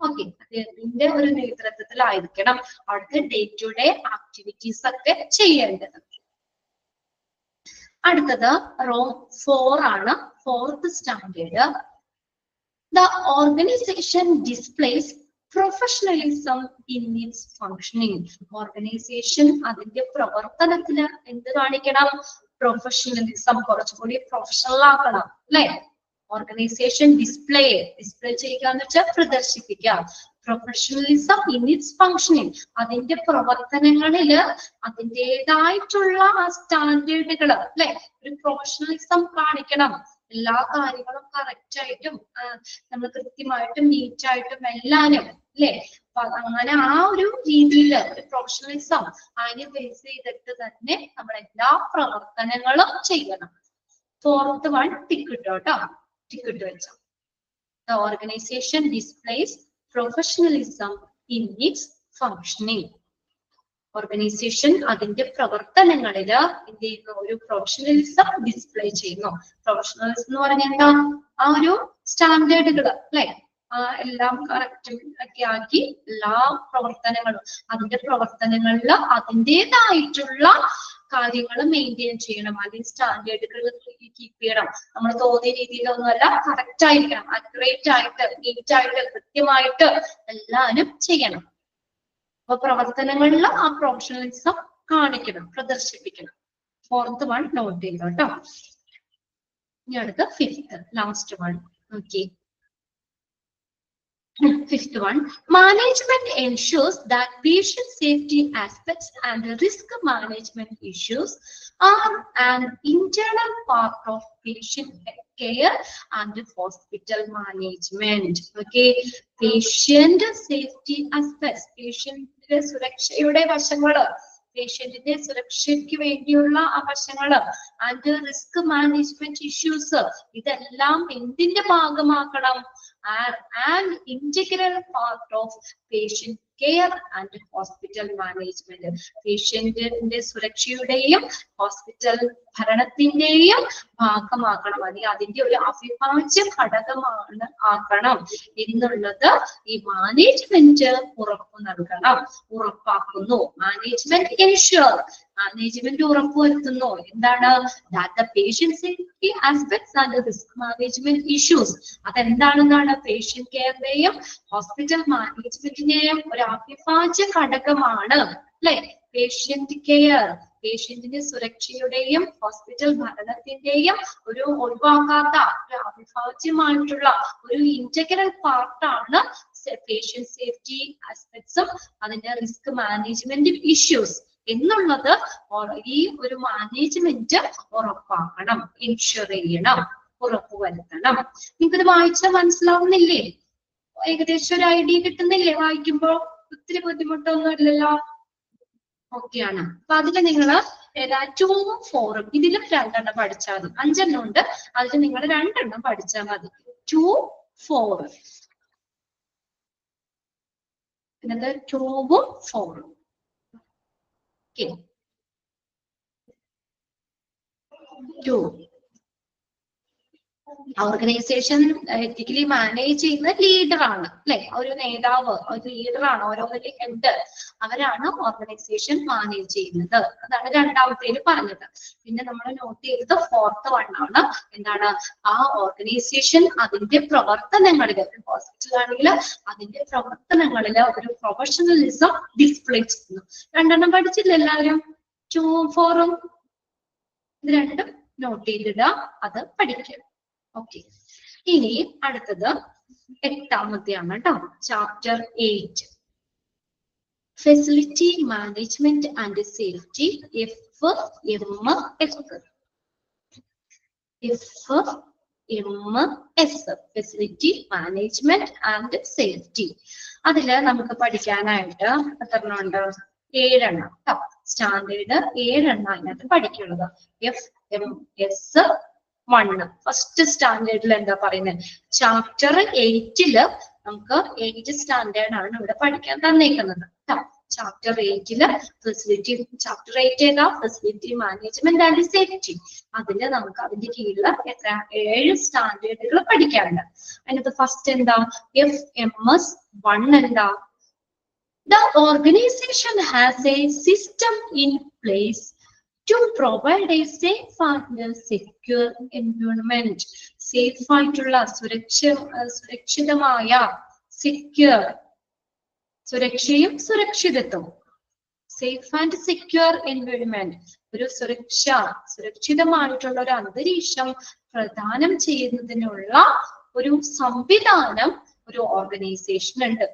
ഓക്കെ, അദ്ദേഹത്തിന്റെ ഒരു നേതൃത്വത്തിലായിരിക്കണം അവിടുത്തെ ഡേ ടു ഡേ ആക്ടിവിറ്റീസ് ഒക്കെ ചെയ്യേണ്ടത്. അടുത്തത് റോം 4 ആണ്, 4th standard. The organization displays professionalism in its functioning. Organisation അതിന്റെ പ്രവർത്തനത്തിന് എന്ത് കാണിക്കണം? പ്രൊഫഷണലിസം, കുറച്ചുകൂടി പ്രൊഫഷണൽ ആക്കണം, അല്ലെ? ഓർഗനൈസേഷൻ ഡിസ്പ്ലേ ചെയ്യുക എന്ന് വെച്ചാൽ പ്രദർശിപ്പിക്കുക. പ്രൊഫഷണലിസം ഇൻ ഇറ്റ്സ് ഫങ്ഷനിങ്, അതിന്റെ പ്രവർത്തനങ്ങളില് അതിൻ്റെതായിട്ടുള്ള ആ സ്റ്റാൻഡേർഡുകൾ, അല്ലെ? ഒരു പ്രൊഫഷണലിസം കാണിക്കണം. എല്ലാ കാര്യങ്ങളും കറക്റ്റ് ആയിട്ടും നമ്മൾ കൃത്യമായിട്ടും നീറ്റായിട്ടും എല്ലാരും, അല്ലെ? അങ്ങനെ ആ ഒരു രീതിയിൽ ഒരു പ്രൊഫഷണലിസം അതിനെ ബേസ് ചെയ്തിട്ട് തന്നെ നമ്മൾ എല്ലാ പ്രവർത്തനങ്ങളും ചെയ്യണം. 4th one ടിക്ക് ഇട്ടോ, ടിക്ക് ഇട്ട് വെച്ചോ. The organization displays professionalism in its functioning. Organisation അതിന്റെ പ്രവർത്തനങ്ങളില് എന്ത് ചെയ്യുന്നു? ഒരു പ്രൊഫഷണലിസം ഡിസ്പ്ലേ ചെയ്യുന്നു. പ്രൊഫഷണലിസം എന്ന് പറഞ്ഞാൽ എന്താ? ആ ഒരു സ്റ്റാൻഡേർഡുകൾ, അല്ലെ? എല്ലാം കറക്റ്റ് ഒക്കെ ആക്കി എല്ലാ പ്രവർത്തനങ്ങളും, അതിന്റെ പ്രവർത്തനങ്ങളില് അതിൻ്റെതായിട്ടുള്ള കാര്യങ്ങൾ മെയിൻറ്റെയിൻ ചെയ്യണം. അതിന്റെ സ്റ്റാൻഡേർഡുകൾ കീപ്പ് ചെയ്യണം. നമ്മൾ തോന്നിയ രീതിയിലൊന്നുമല്ല, കറക്റ്റ് ആയിരിക്കണം, അക്യുറേറ്റ് ആയിട്ട്, നീറ്റ് ആയിട്ട്, കൃത്യമായിട്ട് എല്ലാവരും ചെയ്യണം. അപ്പൊ പ്രവർത്തനങ്ങളിൽ ആ പ്രൊഫഷണലിസം കാണിക്കണം, പ്രദർശിപ്പിക്കണം. 4th one നോട്ട് ചെയ്തോ കേട്ടോ. ഇനി അടുത്ത 5th, last one. Okay, 5th one, management ensures that patient safety aspects and risk management issues are an internal part of patient care and hospital management. Okay, patient safety aspects, patient സുരക്ഷയുടെ വശങ്ങള്, പേഷ്യന്റിന്റെ സുരക്ഷയ്ക്ക് വേണ്ടിയുള്ള ആ വശങ്ങള്, and risk management issues, ഇതെല്ലാം എന്തിന്റെ ഭാഗമാക്കണം? an integral part of patient care and hospital management. പേഷ്യന്റിന്റെ സുരക്ഷയുടെയും ഹോസ്പിറ്റൽ ഭരണത്തിന്റെയും ഭാഗമാക്കണം, അതിന്റെ ഒരു അവിഭാജ്യ ഘടകമാണ് ആക്കണം എന്നുള്ളത് ഈ മാനേജ്മെന്റ് ഉറപ്പാക്കുന്നു. മാനേജ്മെന്റ് എൻഷ്യൂർ, മാനേജ്മെന്റ് ഉറപ്പുവരുത്തുന്നു. എന്താണ്? that the patient safety aspects and risk management issues, അതെന്താണെന്നാണ്? പേഷ്യന്റ് കെയറിന്റെയും ഹോസ്പിറ്റൽ മാനേജ്മെന്റിന്റെയും ഒരു അവിഭാജ്യ ഘടകമാണ്, അല്ലെ? പേഷ്യന്റ് കെയർ, പേഷ്യന്റിന്റെ സുരക്ഷയുടെയും ഹോസ്പിറ്റൽ ഭരണത്തിന്റെയും ഒരു ഒഴിവാക്കാത്ത ഒരു അവിഭാജ്യമായിട്ടുള്ള ഒരു ഇന്റഗ്രൽ പാർട്ടാണ് പേഷ്യന്റ് സേഫ്റ്റി ആസ്പെക്ട്സും അതിന്റെ റിസ്ക് മാനേജ്മെന്റ് ഇഷ്യൂസ് എന്നുള്ളത് ഈ ഒരു മാനേജ്മെന്റ് ഉറപ്പാക്കണം, എൻഷുർ ചെയ്യണം, ഉറപ്പുവരുത്തണം. നിങ്ങൾക്കിത് വായിച്ചാൽ മനസ്സിലാവുന്നില്ലേ? ഏകദേശം ഒരു ഐഡിയ കിട്ടുന്നില്ലേ? വായിക്കുമ്പോ ഒത്തിരി ബുദ്ധിമുട്ടൊന്നും ഇല്ലല്ലോ? ഓക്കെയാണ്. അപ്പൊ അതില് നിങ്ങള് 2ഉം 4ഉം ഇതിലും 2 പഠിച്ചാൽ മതി. 5 ഉണ്ട്, അതിൽ നിങ്ങൾ 2 പഠിച്ചാൽ മതി. 2, 4. പിന്നെ 2ഉം 4ഉം. ഓക്കെ, 2 ഓർഗനൈസേഷൻ എത്തിക്കലി മാനേജ് ചെയ്യുന്ന ലീഡർ ആണ് അല്ലെ, ഒരു നേതാവ്, ഒരു ലീഡർ ആണ്, ഓരോന്നിന്റെ ഹെഡ്, അവരാണ് ഓർഗനൈസേഷൻ മാനേജ് ചെയ്യുന്നത്. അതാണ് രണ്ടാമത്തേല് പറഞ്ഞത്. പിന്നെ നമ്മൾ നോട്ട് ചെയ്തത് 4th വൺ ആണ്. എന്താണ്? ആ ഓർഗനൈസേഷൻ അതിന്റെ പ്രവർത്തനങ്ങളിൽ, ഹോസ്പിറ്റൽ ആണെങ്കിൽ അതിന്റെ പ്രവർത്തനങ്ങളിൽ ഒരു പ്രൊഫഷണലിസം ഡിസ്പ്ലേ ചെയ്യുന്നു. രണ്ടെണ്ണം പഠിച്ചില്ല എല്ലാവരും? 2ഉം 4ഉം. ഇത് രണ്ടും നോട്ട് ചെയ്തിടുക, അത് പഠിക്കുക. ഓക്കെ, ഇനി അടുത്തത് 8ാമത്തെയാണ് കേട്ടോ, chapter 8 facility management and safety. Facility management and safety. അതില് നമുക്ക് പഠിക്കാനായിട്ട് എത്രണ്ണമുണ്ട്? 7 കേട്ടോ. സ്റ്റാൻഡേർഡ് 7 അതിനകത്ത് പഠിക്കുന്നത്. FMS1 ഫസ്റ്റ് സ്റ്റാൻഡേർഡിൽ എന്താ പറയുന്നത്? ചാപ്റ്റർ 8 നമുക്ക് 8 സ്റ്റാൻഡേർഡ് ആണ് ഇവിടെ പഠിക്കാൻ തന്നേക്കുന്നത്. ചാപ്റ്റർ 8 ഫെസിലിറ്റി, ചാപ്റ്റർ 8 ഏതാ? Facility management and safety. അതില് നമുക്ക് അതിന്റെ കീഴിൽ എത്ര? 7 സ്റ്റാൻഡേർഡുകൾ പഠിക്കാനുണ്ട്. അതിനകത്ത് ഫസ്റ്റ് എന്താ? FMS1 എന്താ? The organization has a system in place to provide a safe and secure environment. Safe ആയിട്ടുള്ള, സുരക്ഷിതമായ, secure, സുരക്ഷയും സുരക്ഷിതത്വം. സേഫ് ആൻഡ് സെക്യൂർ എൻവയോൺമെന്റ്, ഒരു സുരക്ഷിതമായിട്ടുള്ള ഒരു അന്തരീക്ഷം പ്രദാനം ചെയ്യുന്നതിനുള്ള ഒരു സംവിധാനം ഒരു ഓർഗനൈസേഷൻ ഉണ്ട്.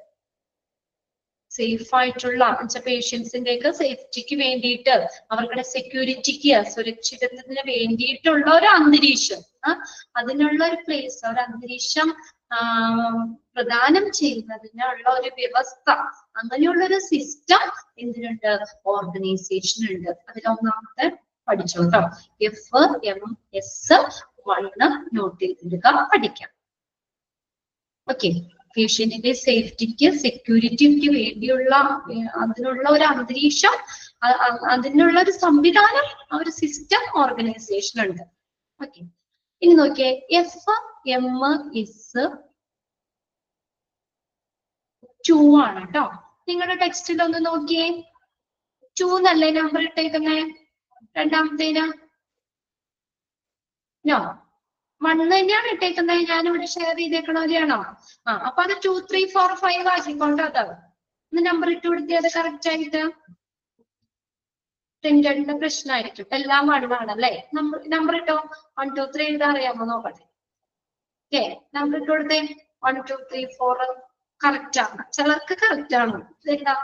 സേഫ് ആയിട്ടുള്ള പേഷ്യൻസിന്റെ ഒക്കെ സേഫ്റ്റിക്ക് വേണ്ടിയിട്ട്, അവരുടെ സെക്യൂരിറ്റിക്ക്, സുരക്ഷിതത്വത്തിന് വേണ്ടിയിട്ടുള്ള ഒരു അന്തരീക്ഷം, അതിനുള്ള ഒരു പ്ലേസ്, ഒരു അന്തരീക്ഷം പ്രദാനം ചെയ്യുന്നതിനുള്ള ഒരു വ്യവസ്ഥ, അങ്ങനെയുള്ള ഒരു സിസ്റ്റം എന്തിനുണ്ട്? ഓർഗനൈസേഷനുണ്ട്. അതിലൊന്നാമത്തെ പഠിച്ചോട്ടോ, FMS1 നോട്ട് ചെയ്തിടുക, പഠിക്കാം. ഓക്കെ, പേഷ്യന്റിന്റെ സേഫ്റ്റിക്ക്, സെക്യൂരിറ്റിക്ക് വേണ്ടിയുള്ള അതിനുള്ള ഒരു അന്തരീക്ഷം, അതിനുള്ള ഒരു സംവിധാനം, ഒരു സിസ്റ്റം ഓർഗനൈസേഷൻ ഉണ്ട്. ഓക്കെ, ഇനി നോക്കിയേ, FMS2 ആണ് കേട്ടോ. നിങ്ങളുടെ ടെക്സ്റ്റിൽ ഒന്ന് നോക്കിയേ, 2 എന്നല്ലേ നമ്പർ ഇട്ടേക്കുന്നേ രണ്ടാമത്തേന്? നോ, 1 തന്നെയാണ് ഇട്ടേക്കുന്നത്. ഞാനിവിടെ ഷെയർ ചെയ്തേക്കണവരെയാണോ? അപ്പൊ അത് 2, 3, 4, 5 ആക്കിക്കൊണ്ട് അത് ഒന്ന് നമ്പർ ഇട്ട് കൊടുത്തിയത് കറക്റ്റ് ആയിട്ട്. പ്രിന്റഡിന്റെ പ്രശ്നമായിരിക്കും. എല്ലാം 1 ആണല്ലേ. നമ്പർ ഇട്ടോ. 1, 2, 3 എഴുതാൻ അറിയാമോ നോക്കട്ടെ? ഓക്കെ, നമ്പർ ഇട്ട് കൊടുത്തേ. 1, 2, 3, 4 കറക്റ്റ് ആണ്. ചിലർക്ക് കറക്റ്റ് ആണ്. ഇതെന്താ?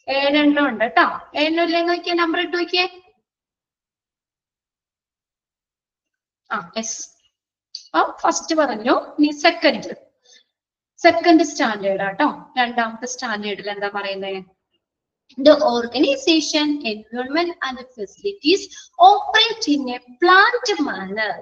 7 എണ്ണം ഉണ്ട് കേട്ടോ. 7 ഇല്ലേ നോക്കിയേ, നമ്പർ ഇട്ട് നോക്കിയേ. യെസ്. ഫസ്റ്റ് പറഞ്ഞു. ഇനി സെക്കൻഡ് സ്റ്റാൻഡേർഡ് ആട്ടോ. രണ്ടാമത്തെ സ്റ്റാൻഡേർഡിൽ എന്താ പറയുന്നത്? The organization, environment and facilities operate in a planned manner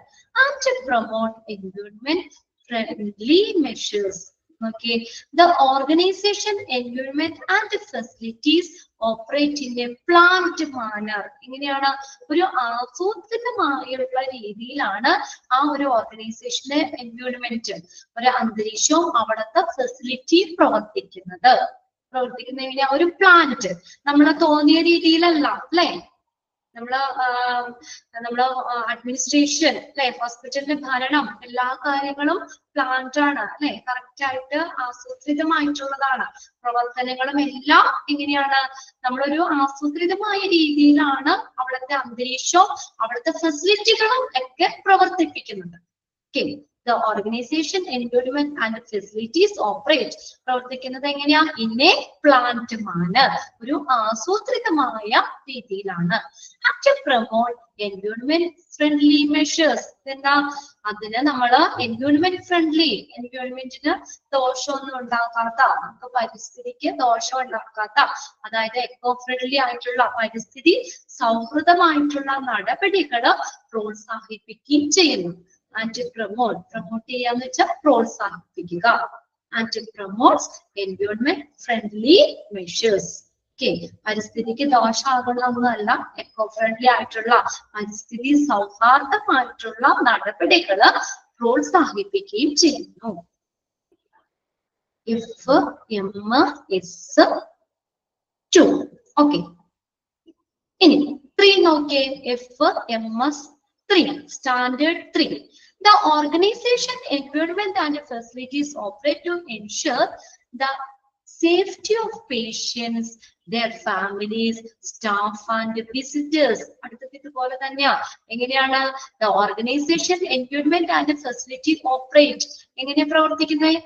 and to promote environment friendly measures. Okay, the organization, environment and facilities operate in a planned manner. ഇങ്ങനെയാണ്, ഒരു ആസൂത്രിതമായുള്ള രീതിയിലാണ് ആ ഒരു ഓർഗനൈസേഷന്റെ എൻവയോൺമെന്റ്, ഒരു അന്തരീക്ഷവും അവിടുത്തെ ഫെസിലിറ്റി പ്രവർത്തിക്കുന്ന ഒരു പ്ലാന്റ്. നമ്മള് തോന്നിയ രീതിയിലല്ല അല്ലെ, നമ്മള് അഡ്മിനിസ്ട്രേഷൻ അല്ലെ, ഹോസ്പിറ്റലിന്റെ ഭരണം, എല്ലാ കാര്യങ്ങളും പ്ലാൻഡ് ആണ് അല്ലെ, കറക്റ്റ് ആയിട്ട് ആസൂത്രിതമായിട്ടുള്ളതാണ്. പ്രവർത്തനങ്ങളും എല്ലാം എങ്ങനെയാണ്? നമ്മളൊരു ആസൂത്രിതമായ രീതിയിലാണ് അവിടുത്തെ അന്തരീക്ഷവും അവിടുത്തെ ഫെസിലിറ്റികളും ഒക്കെ പ്രവർത്തിപ്പിക്കുന്നത്. Okay, the organization, environment and facilities operate, പ്രവർത്തിക്കുന്നത് എങ്ങനെയാ? in a planned manner, ഒരു ആസൂത്രിതമായ രീതിയിലാണ്. to promote environment friendly measures, എന്താ? അതിന് നമ്മള് environment friendly, environmentന് ദോഷമൊന്നും ഉണ്ടാക്കാത്ത, നമുക്ക് പരിസ്ഥിതിക്ക് ദോഷം ഉണ്ടാക്കാത്ത, അതായത് എക്കോ ഫ്രണ്ട്ലി ആയിട്ടുള്ള, പരിസ്ഥിതി സൗഹൃദമായിട്ടുള്ള നടപടികൾ പ്രോത്സാഹിപ്പിക്കുകയും ചെയ്യുന്നു. ആൻഡ് പ്രൊമോട്ട് ചെയ്യാന്ന് വെച്ചാൽ പ്രോത്സാഹിപ്പിക്കുക. and promotes environment friendly measures. Okay, പരിസ്ഥിതിക്ക് ദോഷമാകുന്നൊന്നുമല്ല, എക്കോ ഫ്രണ്ട്ലി ആയിട്ടുള്ള പരിസ്ഥിതി സൗഹാർദ്ദമായിട്ടുള്ള നടപടികൾ പ്രോത്സാഹിപ്പിക്കുകയും ചെയ്യുന്നു. FMS2. Okay. ഇനി 3 നോക്കിയേ. FMS3, Standard 3. The organization, environment and facilities operate to ensure the safety of patients, their families, staff and visitors. അടുത്തതുപോലെ തന്നെയാ. എങ്ങനെയാണ് the organization, environment and facility operate? എങ്ങനെയാ പ്രവർത്തിക്കുന്നത്?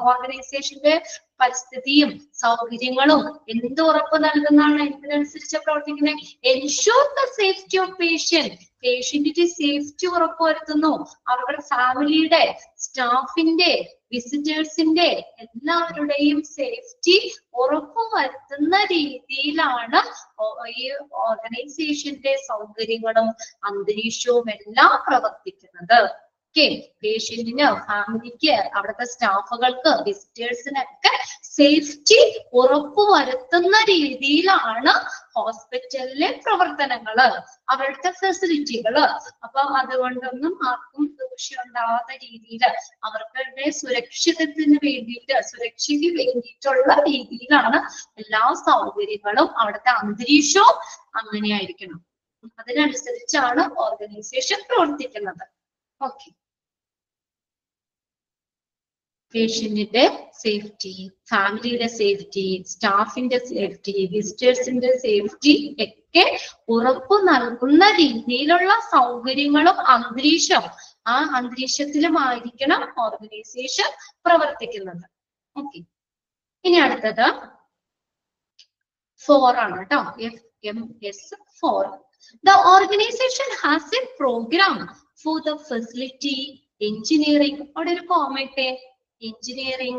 ഓർഗനൈസേഷന്റെ പരിസ്ഥിതിയും സൗകര്യങ്ങളും എന്ത് ഉറപ്പ് നൽകുന്നതാണ്? ഇതിനനുസരിച്ച് പ്രവർത്തിക്കുന്നത്. Ensure the safety of patient, പേഷ്യന്റിന്റെ സേഫ്റ്റി ഉറപ്പുവരുത്തുന്നു. അവരുടെ ഫാമിലിയുടെ, സ്റ്റാഫിന്റെ, വിസിറ്റേഴ്സിന്റെ എല്ലാവരുടെയും സേഫ്റ്റി ഉറപ്പുവരുത്തുന്ന രീതിയിലാണ് ഈ ഓർഗനൈസേഷന്റെ സൗകര്യങ്ങളും അന്തരീക്ഷവും എല്ലാം പ്രവർത്തിക്കുന്നത്. പേഷ്യന്റിന്, ഫാമിലിക്ക്, അവിടുത്തെ സ്റ്റാഫുകൾക്ക്, വിസിറ്റേഴ്സിനൊക്കെ സേഫ്റ്റി ഉറപ്പുവരുത്തുന്ന രീതിയിലാണ് ഹോസ്പിറ്റലിലെ പ്രവർത്തനങ്ങള്, അവരുടെ ഫെസിലിറ്റികള്. അപ്പൊ അതുകൊണ്ടൊന്നും ആർക്കും ദൂഷ്യം ഉണ്ടാവാത്ത രീതിയിൽ അവരുടെ സുരക്ഷിതത്തിന് വേണ്ടിയിട്ട്, സുരക്ഷയ്ക്ക് വേണ്ടിയിട്ടുള്ള രീതിയിലാണ് എല്ലാ സൗകര്യങ്ങളും, അവിടുത്തെ അന്തരീക്ഷവും അങ്ങനെയായിരിക്കണം. അതിനനുസരിച്ചാണ് ഓർഗനൈസേഷൻ പ്രവർത്തിക്കുന്നത്. ഓക്കെ, പേഷ്യന്റിന്റെ സേഫ്റ്റി, ഫാമിലിയുടെ സേഫ്റ്റി, സ്റ്റാഫിന്റെ സേഫ്റ്റി, വിസിറ്റേഴ്സിന്റെ സേഫ്റ്റി ഒക്കെ ഉറപ്പു നൽകുന്ന രീതിയിലുള്ള സൗകര്യങ്ങളും അന്തരീക്ഷം, ആ അന്തരീക്ഷത്തിലുമായിരിക്കണം ഓർഗനൈസേഷൻ പ്രവർത്തിക്കുന്നത്. ഓക്കെ, ഇനി അടുത്തത് 4 ആണ് കേട്ടോ. FMS4. The organization has a program for the facility, engineering, അവിടെ ഒരു കോമ ഇട്ടേ, engineering,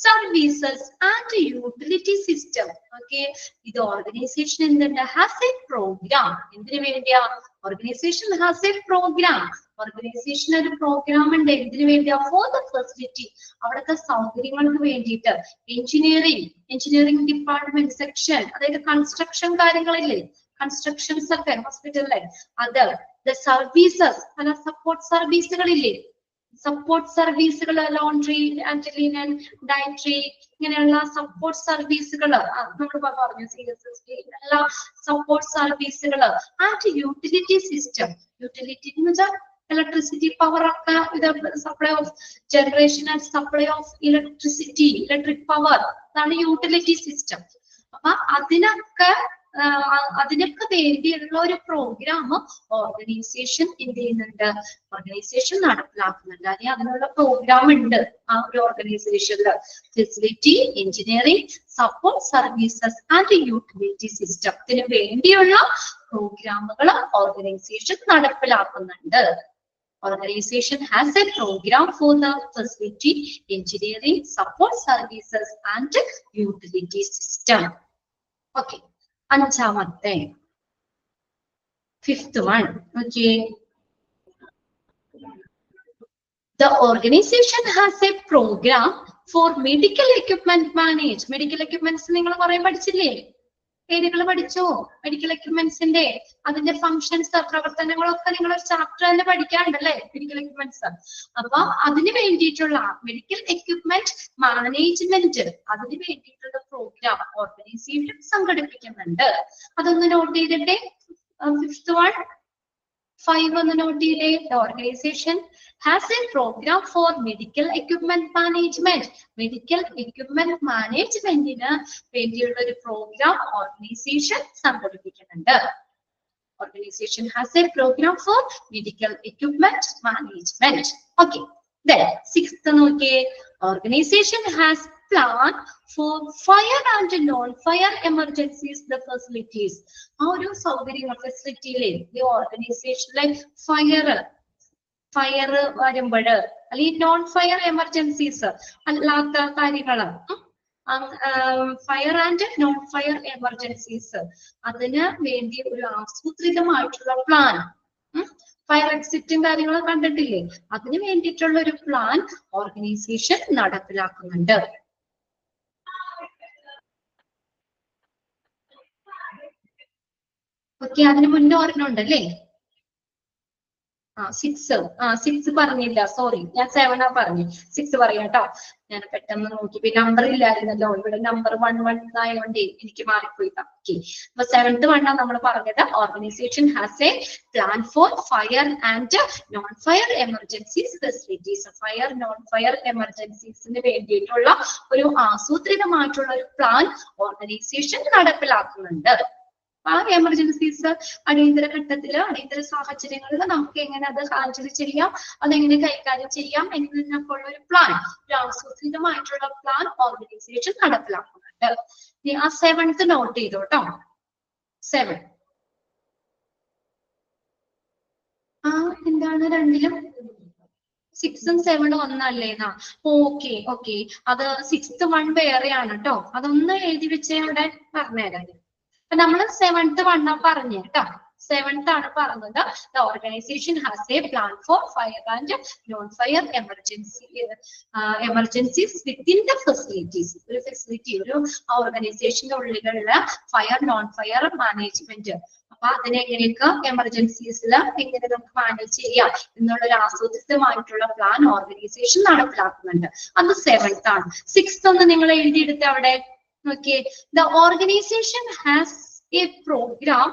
services and utility system. Okay, ഇത് ഓർഗനൈസേഷൻ എന്തുണ്ട്? has a program. എന്തിനു വേണ്ടിയാ? Organisation has a program. Organisation ഒരു പ്രോഗ്രാം ഉണ്ട്. എന്തിനു വേണ്ടിയാ? for the facility, അവിടുത്തെ സൗകര്യങ്ങൾക്ക് വേണ്ടിയിട്ട്. എഞ്ചിനീയറിംഗ് ഡിപ്പാർട്ട്മെന്റ് സെക്ഷൻ, അതായത് കൺസ്ട്രക്ഷൻ കാര്യങ്ങളില്ലേ, കൺസ്ട്രക്ഷൻസ് ഒക്കെ ഹോസ്പിറ്റലിലെ, അത് the services, പല സപ്പോർട്ട് സർവീസുകളില്ലേ, സപ്പോർട്ട് സർവീസുകൾ, ലോണ്ടറി ആൻഡ് ലിനൻ, ഡയറ്ററി, ഇങ്ങനെയുള്ള സപ്പോർട്ട് സർവീസുകൾ നമ്മൾ പറഞ്ഞു, CSSD, എല്ലാ സപ്പോർട്ട് സർവീസുകൾ. ആൻഡ് യൂട്ടിലിറ്റി സിസ്റ്റം, യൂട്ടിലിറ്റി എന്ന് വെച്ചാൽ ഇലക്ട്രിസിറ്റി, പവർ ഒക്കെ, ഇത് supply of generation and supply of electricity, electric power, അതാണ് യൂട്ടിലിറ്റി സിസ്റ്റം. അപ്പൊ അതിനൊക്കെ വേണ്ടിയുള്ള ഒരു പ്രോഗ്രാം ഓർഗനൈസേഷൻ എന്ത് ചെയ്യുന്നുണ്ട്? ഓർഗനൈസേഷൻ നടപ്പിലാക്കുന്നുണ്ട്. അല്ലെങ്കിൽ അതിനുള്ള പ്രോഗ്രാം ഉണ്ട് ആ ഒരു ഓർഗനൈസേഷനില്. Facility, engineering, support services and utility സിസ്റ്റത്തിന് വേണ്ടിയുള്ള പ്രോഗ്രാമുകൾ ഓർഗനൈസേഷൻ നടപ്പിലാക്കുന്നുണ്ട്. Organization has a program for the facility, engineering, support services and utility system. Okay. അഞ്ചാമത്തെ 5th one. Okay. The organization has a program for medical equipment management. Medical equipments നിങ്ങൾ കുറെ പഠിച്ചില്ലേ? പേരുകൾ പഠിച്ചോ? മെഡിക്കൽ എക്യുപ്മെന്റ്സിന്റെ അതിന്റെ ഫങ്ഷൻസ്, പ്രവർത്തനങ്ങളൊക്കെ നിങ്ങൾ ഒരു ചാപ്റ്റർ തന്നെ പഠിക്കാറുണ്ടല്ലേ, മെഡിക്കൽ എക്യുപ്മെന്റ്സ്. അപ്പൊ അതിന് വേണ്ടിയിട്ടുള്ള മെഡിക്കൽ എക്യുപ്മെന്റ് മാനേജ്മെന്റ്, അതിന് വേണ്ടിയിട്ടുള്ള പ്രോഗ്രാം ഓർഗനൈസേഷൻ സംഘടിപ്പിക്കുന്നുണ്ട്. അതൊന്ന് നോട്ട് ചെയ്തിട്ടേ. 5th one, 5 ഒന്ന് നോട്ട് ചെയ്തേ. Organisation has a program for medical equipment management. Medical equipment managementന് വേണ്ടിയുള്ള ഒരു പ്രോഗ്രാം ഓർഗനൈസേഷൻ സംഘടിപ്പിക്കുന്നുണ്ട്. Organization has a program for medical equipment management. Okay. Then 6th നോക്കിയേ. Organization has plan for fire and non-fire emergencies, the facilities. ആ ഒരു സൗകര്യങ്ങൾ, ഫെസിലിറ്റിയിലെ ഈ ഓർഗനൈസേഷനിലെ fire വരുമ്പോഴ്, അല്ലെങ്കിൽ നോൺ ഫയർ എമർജൻസീസ് അല്ലാത്ത കാര്യങ്ങള്, fire and non fire emergencies, അതിന് വേണ്ടി ഒരു ആസൂത്രിതമായിട്ടുള്ള പ്ലാൻ ഫയർ എക്സിറ്റും കാര്യങ്ങളും കണ്ടിട്ടില്ലേ? അതിന് വേണ്ടിയിട്ടുള്ള ഒരു പ്ലാൻ ഓർഗനൈസേഷൻ നടപ്പിലാക്കുന്നുണ്ട്. ഓക്കെ, അതിന് മുന്നേ ഒരെണ്ണം ഉണ്ടല്ലേ? സിക്സ് പറഞ്ഞില്ല, സോറി, ഞാൻ 7 പറഞ്ഞു. 6 പറയാം കേട്ടോ. ഞാൻ പെട്ടെന്ന് നോക്കി, നമ്പർ ഇല്ലായിരുന്നല്ലോ ഇവിടെ, നമ്പർ 1 ആയതുകൊണ്ട് എനിക്ക് മാറിപ്പോയി. ഓക്കെ, അപ്പൊ 7th വണ്ണാണ് നമ്മൾ പറഞ്ഞത്. Organisation has a plan for fire and non fire emergencies facilities. Fire non fire എമർജൻസീസിന് വേണ്ടിയിട്ടുള്ള ഒരു ആസൂത്രിതമായിട്ടുള്ള ഒരു പ്ലാൻ ഓർഗനൈസേഷൻ നടപ്പിലാക്കുന്നുണ്ട്. ആ എമർജൻസീസ്, അടിയന്തര ഘട്ടത്തില്, അടിയന്തര സാഹചര്യങ്ങളിൽ നമുക്ക് എങ്ങനെ അത് ഹാൻഡിൽ ചെയ്യാം, അതെങ്ങനെ കൈകാര്യം ചെയ്യാം എന്നൊക്കെ ഉള്ള ഒരു പ്ലാൻ, ഒരു ആസൂത്രിതമായിട്ടുള്ള പ്ലാൻ ഓർഗനൈസേഷൻ നടപ്പിലാക്കുന്നുണ്ട്. ആ 7th നോട്ട് ചെയ്തു കേട്ടോ. 7 എന്താണ് രണ്ടിലും 6ഉം 7ഉം ഒന്നല്ലേന്നാ? ഓക്കെ ഓക്കെ, അത് 6th വൺ വേറെയാണ് കേട്ടോ. അതൊന്ന് എഴുതി വെച്ചേ, അവിടെ പറഞ്ഞുതരാം. അപ്പൊ നമ്മള് 7th വണ്ണ പറഞ്ഞു കേട്ടോ. 7th ആണ് പറഞ്ഞത്. The organisation has a plan for fire and non fire emergencies within the facilities. ഒരു ഫെസിലിറ്റി, ഒരു ഓർഗനൈസേഷന്റെ ഉള്ളിലുള്ള ഫയർ നോൺ ഫയർ മാനേജ്മെന്റ്, അപ്പൊ അതിനെങ്ങനെയൊക്കെ എമർജൻസീസിൽ എങ്ങനെ നമുക്ക് മാനേജ് ചെയ്യാം എന്നുള്ള ഒരു ആസൂത്രിതമായിട്ടുള്ള പ്ലാൻ ഓർഗനൈസേഷൻ നടപ്പിലാക്കുന്നുണ്ട്. അത് 7th ആണ്. 6th ഒന്ന് നിങ്ങൾ എഴുതിയെടുത്ത് അവിടെ. Okay, the organization has a program.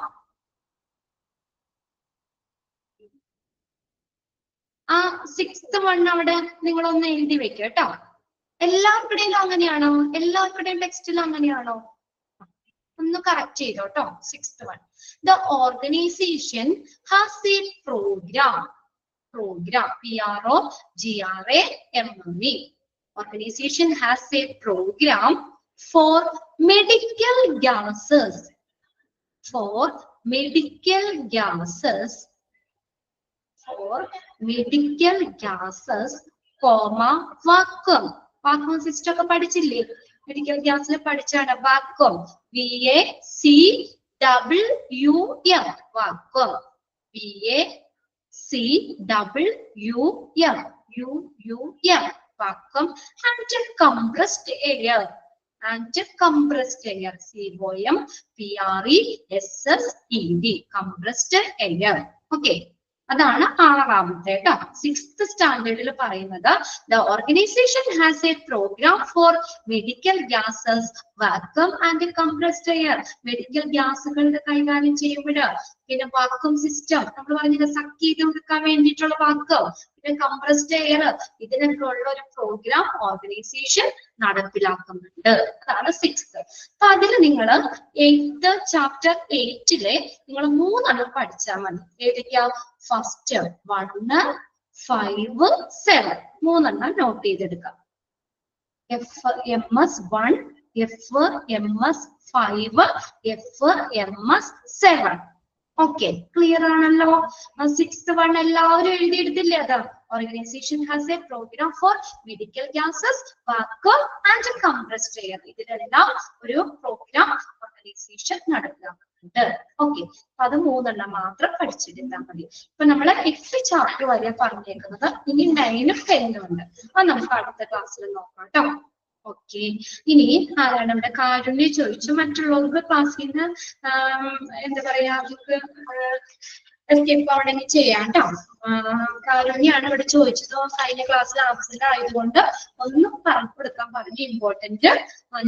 6th one അവിടെ നിങ്ങളൊന്ന് എഴുതി വെക്കുക കേട്ടോ. എല്ലാവർക്കിടയിലും അങ്ങനെയാണോ? എല്ലാവർക്കിടയും ടെക്സ്റ്റിലും അങ്ങനെയാണോ? ഒന്ന് കറക്റ്റ് ചെയ്തോ കേട്ടോ. 6th one, the organization has a program. PROGRAMME. Organization has a program for medical gases. Vacuum. Vacuum system ഒക്കെ പഠിച്ചില്ലേ? മെഡിക്കൽ ഗ്യാസിൽ പഠിച്ചാണ്. Vacuum, VACWM, vacuum, VACWM, vacuum, and compressed air. Compressed air, compressed air. Okay, അതാണ് 6ാമത്തെ കേട്ടോ. 6th സ്റ്റാൻഡേർഡിൽ പറയുന്നത്, the organisation has a programme for medical gases, vacuum and compressed air. Medical ഗ്യാസുകളുടെ കൈകാര്യം ചെയ്യുമ്പോൾ, പിന്നെ വാക്വം സിസ്റ്റം നമ്മൾ പറഞ്ഞത് സക്ക് ചെയ്ത് കൊടുക്കാൻ വേണ്ടിയിട്ടുള്ള വാക്വം, പിന്നെ കംപ്രസ്ഡ് എയർ, ഇതിനൊക്കെ ഉള്ള ഒരു പ്രോഗ്രാം ഓർഗനൈസേഷൻ നടപ്പിലാക്കുന്നുണ്ട്. അതാണ് 6th. അപ്പൊ അതിൽ നിങ്ങൾ 8th ചാപ്റ്റർ 8ലെ നിങ്ങൾ 3 പഠിച്ചാൽ മതി. ഏതൊക്കെയാ? ഫസ്റ്റ് 1, 5, 7. 3 നോട്ട് ചെയ്തെടുക്കാം. FMS1, FMS5, FMS7. Okay, clear ആണല്ലോ? 6th വൺ എല്ലാവരും എഴുതിയെടുത്തില്ലേ? അത് organisation has a programme for medical gases, vacuum and compressed air. ഇതിലെല്ലാം ഒരു പ്രോഗ്രാം ഓർഗനൈസേഷൻ നടപ്പിലാക്കുന്നുണ്ട്. ഓക്കെ, അത് 3 മാത്രം പഠിച്ചിരുന്നാൽ മതി. ഇപ്പൊ നമ്മള് 8th ചാപ്റ്റർ വരെ പറഞ്ഞേക്കുന്നത്. ഇനി 9ഉം 10ഉം ഉണ്ട്. അത് നമുക്ക് അടുത്ത ക്ലാസ്സിൽ നോക്കാം കേട്ടോ. ഓക്കെ, ഇനി ആരാണ് ഇവിടെ? കാരുണ്യ ചോദിച്ചു. മറ്റുള്ളവർക്ക് ക്ലാസ്സിൽ നിന്ന് എന്താ പറയാ, അവർക്ക് എസ്കേപ്പ് ആവണമെങ്കിൽ ചെയ്യാം കേട്ടോ. കാരുണ്യാണ് ഇവിടെ ചോദിച്ചത്. കഴിഞ്ഞ ക്ലാസ്സിൽ ആബ്സെന്റ് ആയതുകൊണ്ട് ഒന്നും പറഞ്ഞു കൊടുക്കാൻ പറഞ്ഞു. ഇമ്പോർട്ടന്റ്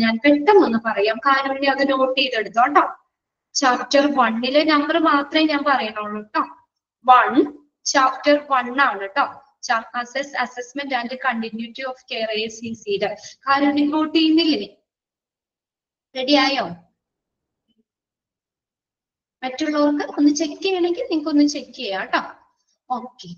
ഞാൻ പെട്ടെന്ന് പറയാം. കാരുണ്യ അത് നോട്ട് ചെയ്തെടുത്തോ കേട്ടോ. ചാപ്റ്റർ 1ലെ നമ്പർ മാത്രമേ ഞാൻ പറയണുള്ളൂ കേട്ടോ. 1 ചാപ്റ്റർ 1 ആണ് കേട്ടോ. Assessment and continuity of care, ACCയുടെ. കാരുണ്യം നോട്ട് ചെയ്യുന്നില്ലേ? റെഡി ആയോ? മറ്റുള്ളവർക്ക് ഒന്ന് ചെക്ക് ചെയ്യണമെങ്കിൽ നിങ്ങൾക്ക് ഒന്ന് ചെക്ക് ചെയ്യാം കേട്ടോ. ഓക്കെ,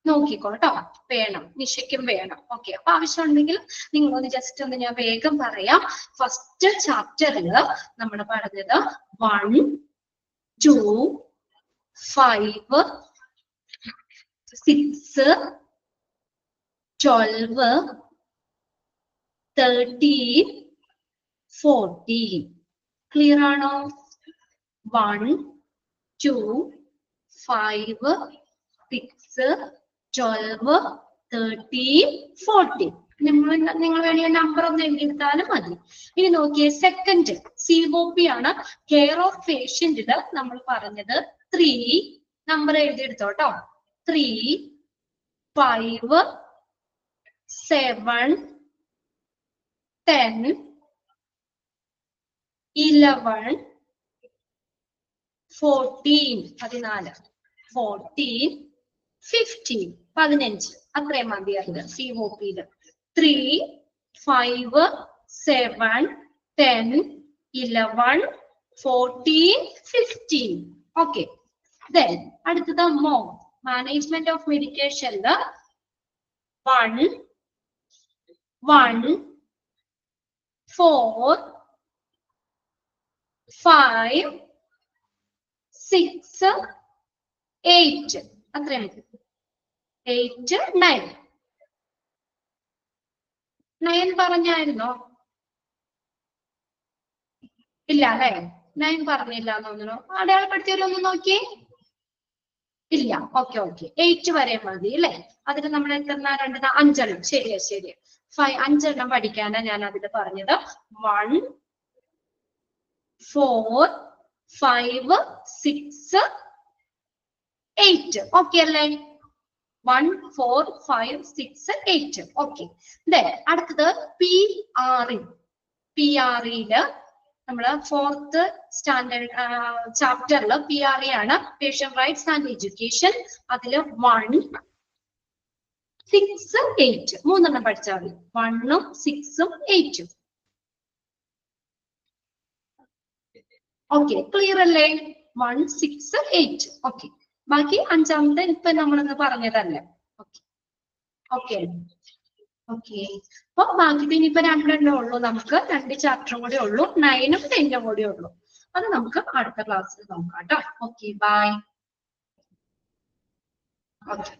നോക്കിക്കോ കേട്ടോ. വേണം, നിശയ്ക്കും വേണം. ഓക്കെ, അപ്പൊ ആവശ്യം ഉണ്ടെങ്കിൽ നിങ്ങളൊന്ന് ജസ്റ്റ് ഒന്ന് ഞാൻ വേഗം പറയാം. ഫസ്റ്റ് ചാപ്റ്ററിൽ നമ്മൾ പറഞ്ഞത് 1, 2, 5, 6, 12, 13, 14. ക്ലിയർ ആണോ? 1, 2, 5, 6, 12, 13, 14. നിങ്ങൾ വേണമെങ്കിൽ നമ്പർ ഒന്ന് എഴുതിയെടുത്താലും മതി. ഇനി നോക്കിയേ, സെക്കൻഡ് COP ആണ്. കെയർ ഓഫ് പേഷ്യന്റില് നമ്മൾ പറഞ്ഞത് 3 നമ്പർ എഴുതിയെടുത്തോട്ടോ. 3, 5, 7, 10, 11, 14, 14, 15, 15. അത്രയും മതിയായിരുന്നു COPയില്. 3, 5, 7, 10, 11, 14, 15. ഓക്കെ. Then അടുത്തത് മാനേജ്മെന്റ് ഓഫ് മെഡിക്കേഷനില് 1, 4, 5, 6, 8. അത്രയും 8, 9. 9 പറഞ്ഞായിരുന്നോ? ഇല്ല അല്ലെ? 9 പറഞ്ഞില്ല എന്ന് തോന്നുന്നു. അടയാളപ്പെടുത്തിയവരൊന്ന് നോക്കിയേ. ഇല്ല. ഓക്കെ. 8 വരെ മതി അല്ലെ? അതിന് നമ്മൾ എത്ര 2, 5 ശരിയാ. 5 പഠിക്കാനാ ഞാൻ അതില് പറഞ്ഞത്. 1, 4, 5, 6, 8. ഓക്കെ അല്ലേ? 1, 4, 5, 6, 8. ഓക്കെ. അടുത്തത് PREയില് നമ്മള് 4th സ്റ്റാൻഡേർഡ് ചാപ്റ്ററില് PRE ആണ്, പേഷ്യന്റ് റൈറ്റ്സ് ആൻഡ് എഡ്യൂക്കേഷൻ. അതില് 1, 6, 8 3 പഠിച്ചാൽ മതി. 1, 6, 8. ഓക്കെ, ക്ലിയർ അല്ലേ? 1, 6, 8. ഓക്കെ. ബാക്കി 5ാമത്തെ ഇപ്പൊ നമ്മളൊന്ന് പറഞ്ഞതല്ലേ. ഓക്കെ. അപ്പൊ ബാക്കി ഇനിയിപ്പോ 2 ഉള്ളൂ. നമുക്ക് 2 ചാപ്റ്ററും കൂടെ ഉള്ളൂ. 9ഉം 10ഉം കൂടെ ഉള്ളൂ. അത് നമുക്ക് അടുത്ത ക്ലാസ്സിൽ നോക്കാം കേട്ടോ. Okay, bye. ഓക്കെ.